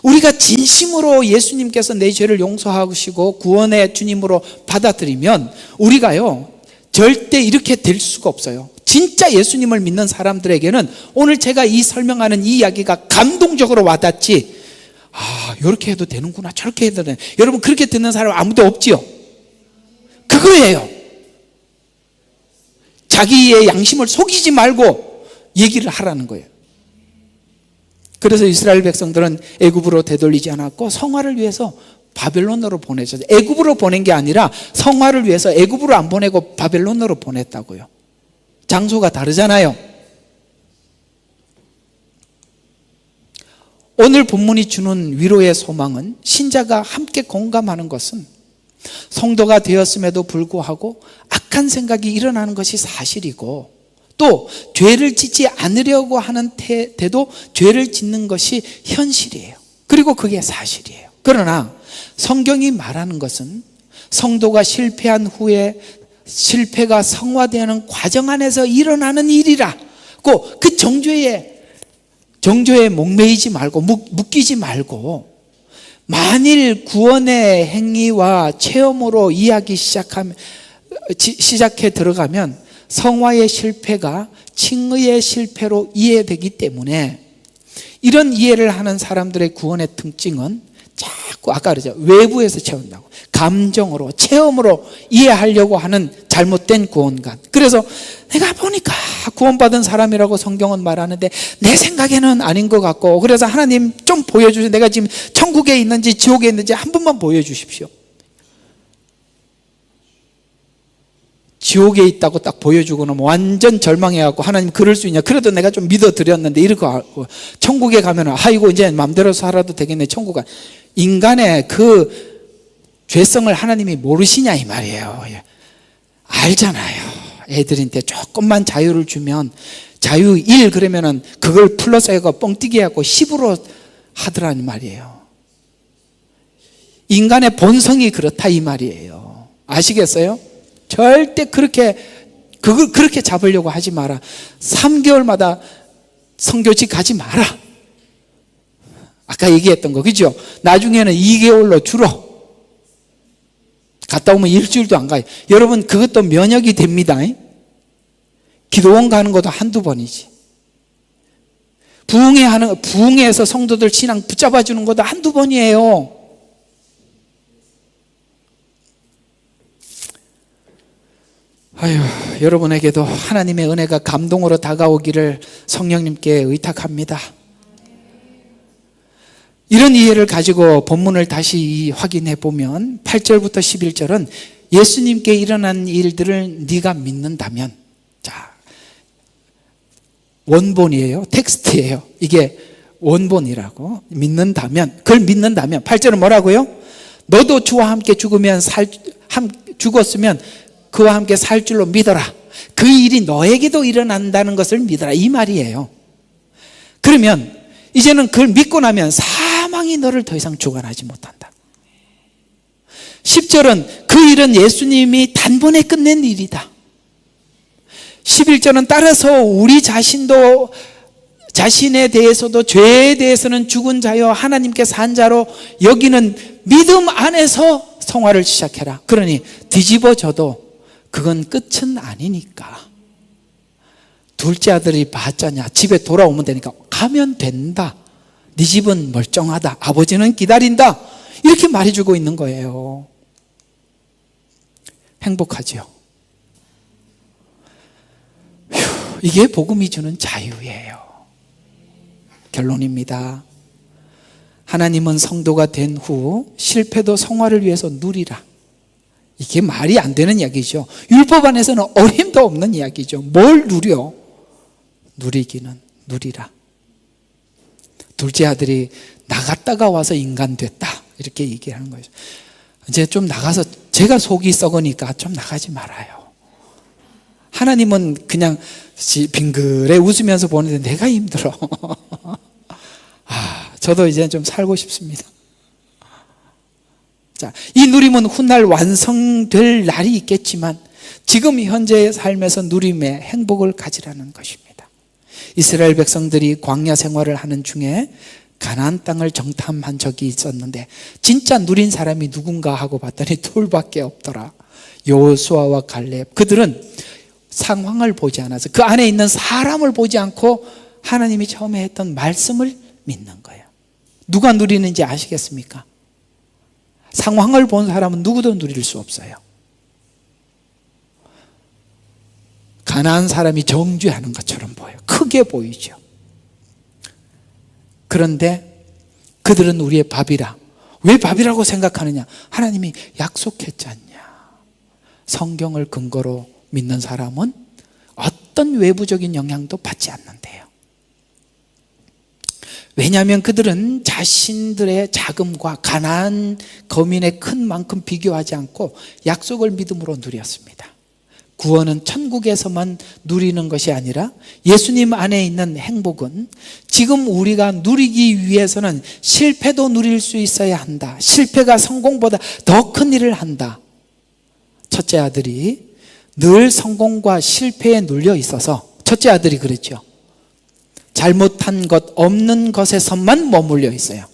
Speaker 2: 우리가 진심으로 예수님께서 내 죄를 용서하시고 구원의 주님으로 받아들이면 우리가요 절대 이렇게 될 수가 없어요. 진짜 예수님을 믿는 사람들에게는 오늘 제가 이 설명하는 이 이야기가 감동적으로 와닿지, 이렇게 해도 되는구나, 저렇게 해도 되는. 여러분 그렇게 듣는 사람 아무도 없지요. 그거예요. 자기의 양심을 속이지 말고 얘기를 하라는 거예요. 그래서 이스라엘 백성들은 애굽으로 되돌리지 않았고 성화를 위해서 바벨론으로 보내셨어요. 애굽으로 보낸 게 아니라 성화를 위해서 애굽으로 안 보내고 바벨론으로 보냈다고요. 장소가 다르잖아요. 오늘 본문이 주는 위로의 소망은, 신자가 함께 공감하는 것은 성도가 되었음에도 불구하고 악한 생각이 일어나는 것이 사실이고, 또 죄를 짓지 않으려고 하는 태도, 죄를 짓는 것이 현실이에요. 그리고 그게 사실이에요. 그러나 성경이 말하는 것은 성도가 실패한 후에 실패가 성화되는 과정 안에서 일어나는 일이라고, 그 정죄에 목매이지 말고 묶이지 말고, 만일 구원의 행위와 체험으로 이야기 시작해 들어가면 성화의 실패가 칭의의 실패로 이해되기 때문에, 이런 이해를 하는 사람들의 구원의 특징은 자꾸 아까 그러죠, 외부에서 채운다고, 감정으로 체험으로 이해하려고 하는 잘못된 구원관. 그래서 내가 보니까 구원받은 사람이라고 성경은 말하는데 내 생각에는 아닌 것 같고, 그래서 하나님 좀 보여주세요. 내가 지금 천국에 있는지 지옥에 있는지 한 번만 보여주십시오. 지옥에 있다고 딱 보여주고는 완전 절망해갖고, 하나님 그럴 수 있냐, 그래도 내가 좀 믿어드렸는데 이렇게 하고, 천국에 가면은 아이고 이제 마음대로 살아도 되겠네. 천국 가, 인간의 그 죄성을 하나님이 모르시냐 이 말이에요. 알잖아요. 애들한테 조금만 자유를 주면, 자유 1 그러면은 그걸 플러스해서 뻥튀기 하고 10으로 하더라는 말이에요. 인간의 본성이 그렇다 이 말이에요. 아시겠어요? 절대 그렇게 잡으려고 하지 마라. 3개월마다 선교지 가지 마라. 아까 얘기했던 거, 그죠? 나중에는 2개월로 줄어. 갔다 오면 일주일도 안 가요. 여러분 그것도 면역이 됩니다. 기도원 가는 것도 한두 번이지. 부흥회에서 성도들 신앙 붙잡아 주는 것도 한두 번이에요. 여러분에게도 하나님의 은혜가 감동으로 다가오기를 성령님께 의탁합니다. 이런 이해를 가지고 본문을 다시 확인해 보면 8절부터 11절은 예수님께 일어난 일들을 네가 믿는다면, 자, 원본이에요. 텍스트예요. 이게 원본이라고. 믿는다면, 그걸 믿는다면 8절은 뭐라고요? 너도 주와 함께 죽었으면 그와 함께 살 줄로 믿어라. 그 일이 너에게도 일어난다는 것을 믿어라 이 말이에요. 그러면 이제는 그걸 믿고 나면 사망이 너를 더 이상 주관하지 못한다. 10절은 그 일은 예수님이 단번에 끝낸 일이다. 11절은 따라서 우리 자신도 자신에 대해서도 죄에 대해서는 죽은 자여 하나님께 산 자로 여기는 믿음 안에서 성화를 시작해라. 그러니 뒤집어져도 그건 끝은 아니니까. 둘째 아들이 봤자냐, 집에 돌아오면 되니까 가면 된다. 네 집은 멀쩡하다. 아버지는 기다린다. 이렇게 말해주고 있는 거예요. 행복하지요. 이게 복음이 주는 자유예요. 결론입니다. 하나님은 성도가 된 후 실패도 성화를 위해서 누리라. 이게 말이 안 되는 이야기죠. 율법 안에서는 어림도 없는 이야기죠. 뭘 누려? 누리기는 누리라. 둘째 아들이 나갔다가 와서 인간 됐다. 이렇게 얘기하는 거예요. 이제 좀 나가서, 제가 속이 썩으니까 좀 나가지 말아요. 하나님은 그냥 빙그레 웃으면서 보는데 내가 힘들어. 저도 이제 좀 살고 싶습니다. 자, 이 누림은 훗날 완성될 날이 있겠지만 지금 현재의 삶에서 누림의 행복을 가지라는 것입니다. 이스라엘 백성들이 광야 생활을 하는 중에 가나안 땅을 정탐한 적이 있었는데 진짜 누린 사람이 누군가 하고 봤더니 둘밖에 없더라. 여호수아와 갈렙. 그들은 상황을 보지 않아서, 그 안에 있는 사람을 보지 않고 하나님이 처음에 했던 말씀을 믿는 거예요. 누가 누리는지 아시겠습니까? 상황을 본 사람은 누구도 누릴 수 없어요. 가나안 사람이 정죄하는 것처럼 보여요. 크게 보이죠. 그런데 그들은 우리의 밥이라. 왜 밥이라고 생각하느냐? 하나님이 약속했지 않냐. 성경을 근거로 믿는 사람은 어떤 외부적인 영향도 받지 않는데요. 왜냐하면 그들은 자신들의 자금과 가나안 거민의 큰 만큼 비교하지 않고 약속을 믿음으로 누렸습니다. 구원은 천국에서만 누리는 것이 아니라 예수님 안에 있는 행복은 지금 우리가 누리기 위해서는 실패도 누릴 수 있어야 한다. 실패가 성공보다 더 큰 일을 한다. 첫째 아들이 늘 성공과 실패에 눌려 있어서, 첫째 아들이 그랬죠. 잘못한 것 없는 것에서만 머물러 있어요.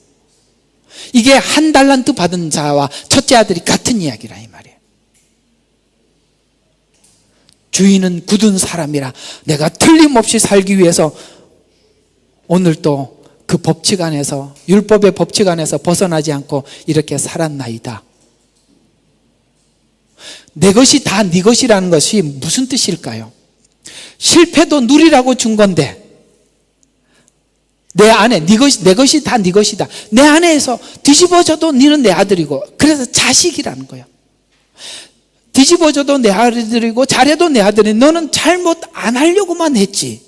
Speaker 2: 이게 한 달란트 받은 자와 첫째 아들이 같은 이야기라 이 말이에요. 주인은 굳은 사람이라 내가 틀림없이 살기 위해서 오늘도 그 법칙 안에서, 율법의 법칙 안에서 벗어나지 않고 이렇게 살았나이다. 내 것이 다 네 것이라는 것이 무슨 뜻일까요? 실패도 누리라고 준 건데 내 안에 내 것이 다 네 것이다. 내 안에서 뒤집어져도 너는 내 아들이고, 그래서 자식이라는 거예요. 뒤집어져도 내 아들이고 잘해도 내 아들이, 너는 잘못 안 하려고만 했지.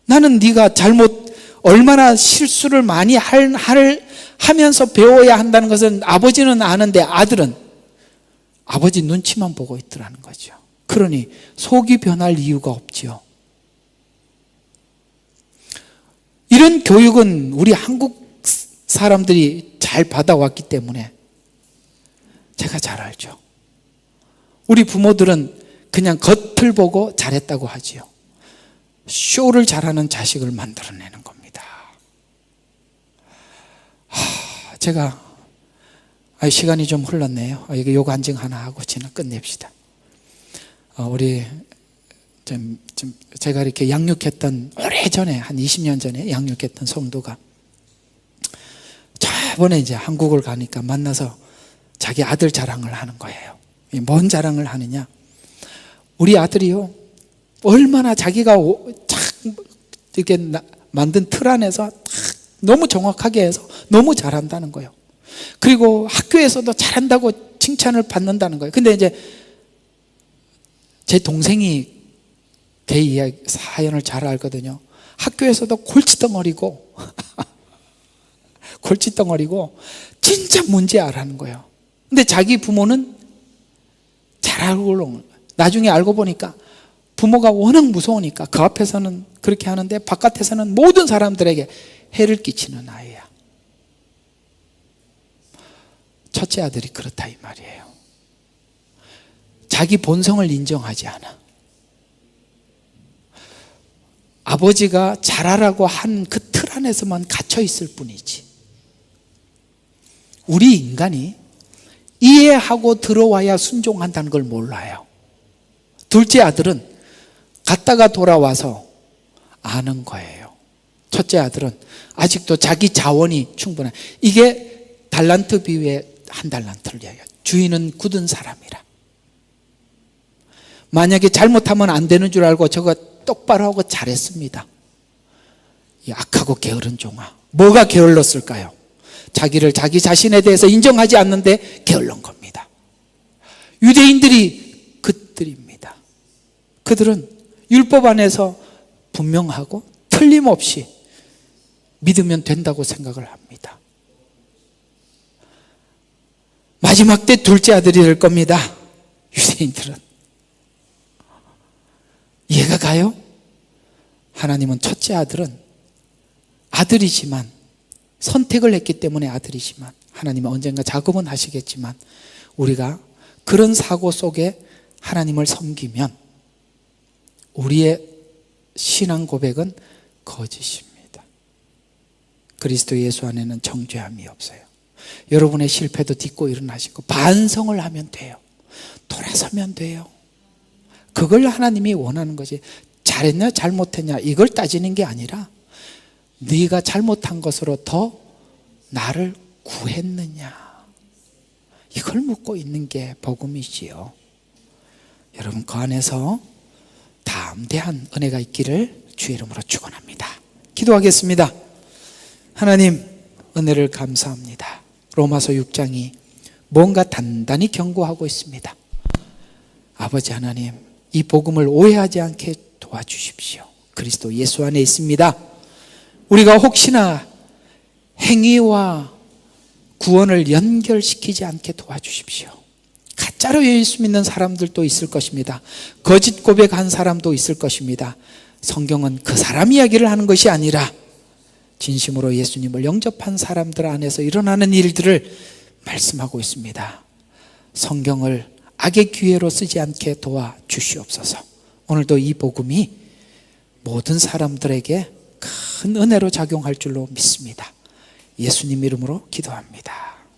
Speaker 2: 나는 네가 잘못, 얼마나 실수를 많이 하면서 배워야 한다는 것은 아버지는 아는데 아들은 아버지 눈치만 보고 있더라는 거죠. 그러니 속이 변할 이유가 없지요. 이런 교육은 우리 한국 사람들이 잘 받아왔기 때문에 제가 잘 알죠. 우리 부모들은 그냥 겉을 보고 잘했다고 하지요. 쇼를 잘하는 자식을 만들어내는 겁니다. 제가 시간이 좀 흘렀네요. 이게 요거 한증 하나 하고 지나 끝냅시다. 우리 제가 이렇게 양육했던, 오래전에 한 20년 전에 양육했던 성도가 저번에 이제 한국을 가니까 만나서 자기 아들 자랑을 하는 거예요. 뭔 자랑을 하느냐? 우리 아들이요, 얼마나 자기가 이렇게 만든 틀 안에서 너무 정확하게 해서 너무 잘한다는 거예요. 그리고 학교에서도 잘한다고 칭찬을 받는다는 거예요. 근데 이제 제 동생이 걔 이야기 사연을 잘 알거든요. 학교에서도 골칫덩어리고 골칫덩어리고 진짜 문제 알아는 거예요. 근데 자기 부모는 잘 알고, 나중에 알고 보니까 부모가 워낙 무서우니까 그 앞에서는 그렇게 하는데 바깥에서는 모든 사람들에게 해를 끼치는 아이야. 첫째 아들이 그렇다 이 말이에요. 자기 본성을 인정하지 않아. 아버지가 잘하라고 한 그 틀 안에서만 갇혀 있을 뿐이지. 우리 인간이 이해하고 들어와야 순종한다는 걸 몰라요. 둘째 아들은 갔다가 돌아와서 아는 거예요. 첫째 아들은 아직도 자기 자원이 충분해. 이게 달란트 비유의 한 달란트를 이야기해요. 주인은 굳은 사람이라. 만약에 잘못하면 안 되는 줄 알고 저거 똑바로 하고 잘했습니다. 이 악하고 게으른 종아. 뭐가 게을렀을까요? 자기를 자기 자신에 대해서 인정하지 않는데 게을른 겁니다. 유대인들이 그들입니다. 그들은 율법 안에서 분명하고 틀림없이 믿으면 된다고 생각을 합니다. 마지막 때 둘째 아들이 될 겁니다. 유대인들은 이해가 가요? 하나님은 첫째 아들은 아들이지만, 선택을 했기 때문에 아들이지만, 하나님은 언젠가 작업은 하시겠지만, 우리가 그런 사고 속에 하나님을 섬기면 우리의 신앙 고백은 거짓입니다. 그리스도 예수 안에는 정죄함이 없어요. 여러분의 실패도 딛고 일어나시고 반성을 하면 돼요. 돌아서면 돼요. 그걸 하나님이 원하는 거지. 잘했냐 잘못했냐 이걸 따지는 게 아니라 네가 잘못한 것으로 더 나를 구했느냐, 이걸 묻고 있는 게 복음이지요. 여러분 그 안에서 담대한 은혜가 있기를 주의 이름으로 축원합니다. 기도하겠습니다. 하나님 은혜를 감사합니다. 로마서 6장이 뭔가 단단히 경고하고 있습니다. 아버지 하나님, 이 복음을 오해하지 않게 도와주십시오. 그리스도 예수 안에 있습니다. 우리가 혹시나 행위와 구원을 연결시키지 않게 도와주십시오. 가짜로 예수 믿는 사람들도 있을 것입니다. 거짓 고백한 사람도 있을 것입니다. 성경은 그 사람 이야기를 하는 것이 아니라 진심으로 예수님을 영접한 사람들 안에서 일어나는 일들을 말씀하고 있습니다. 성경을 악의 기회로 쓰지 않게 도와주시옵소서. 오늘도 이 복음이 모든 사람들에게 큰 은혜로 작용할 줄로 믿습니다. 예수님 이름으로 기도합니다.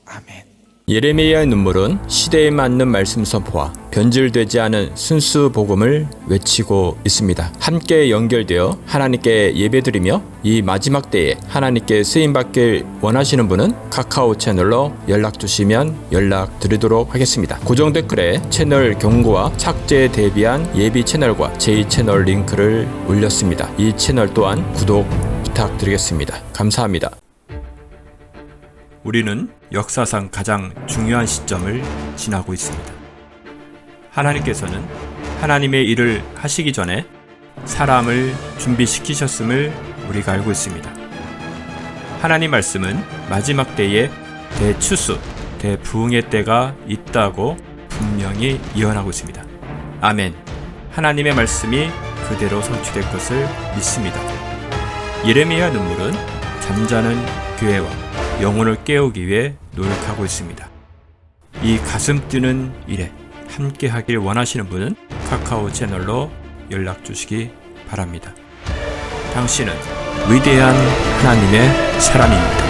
Speaker 2: 아멘.
Speaker 1: 예레미야의 눈물은 시대에 맞는 말씀 선포와 변질되지 않은 순수 복음을 외치고 있습니다. 함께 연결되어 하나님께 예배드리며 이 마지막 때에 하나님께 쓰임받길 원하시는 분은 카카오 채널로 연락 주시면 연락드리도록 하겠습니다. 고정 댓글에 채널 경고와 착제에 대비한 예비 채널과 제2채널 링크를 올렸습니다. 이 채널 또한 구독 부탁드리겠습니다. 감사합니다. 우리는 역사상 가장 중요한 시점을 지나고 있습니다. 하나님께서는 하나님의 일을 하시기 전에 사람을 준비시키셨음을 우리가 알고 있습니다. 하나님 말씀은 마지막 때에 대추수, 대부흥의 때가 있다고 분명히 예언하고 있습니다. 아멘. 하나님의 말씀이 그대로 성취될 것을 믿습니다. 예레미야 눈물은 잠자는 교회와 영혼을 깨우기 위해 노력하고 있습니다. 이 가슴 뛰는 일에 함께 하길 원하시는 분은 카카오 채널로 연락 주시기 바랍니다. 당신은 위대한 하나님의 사람입니다.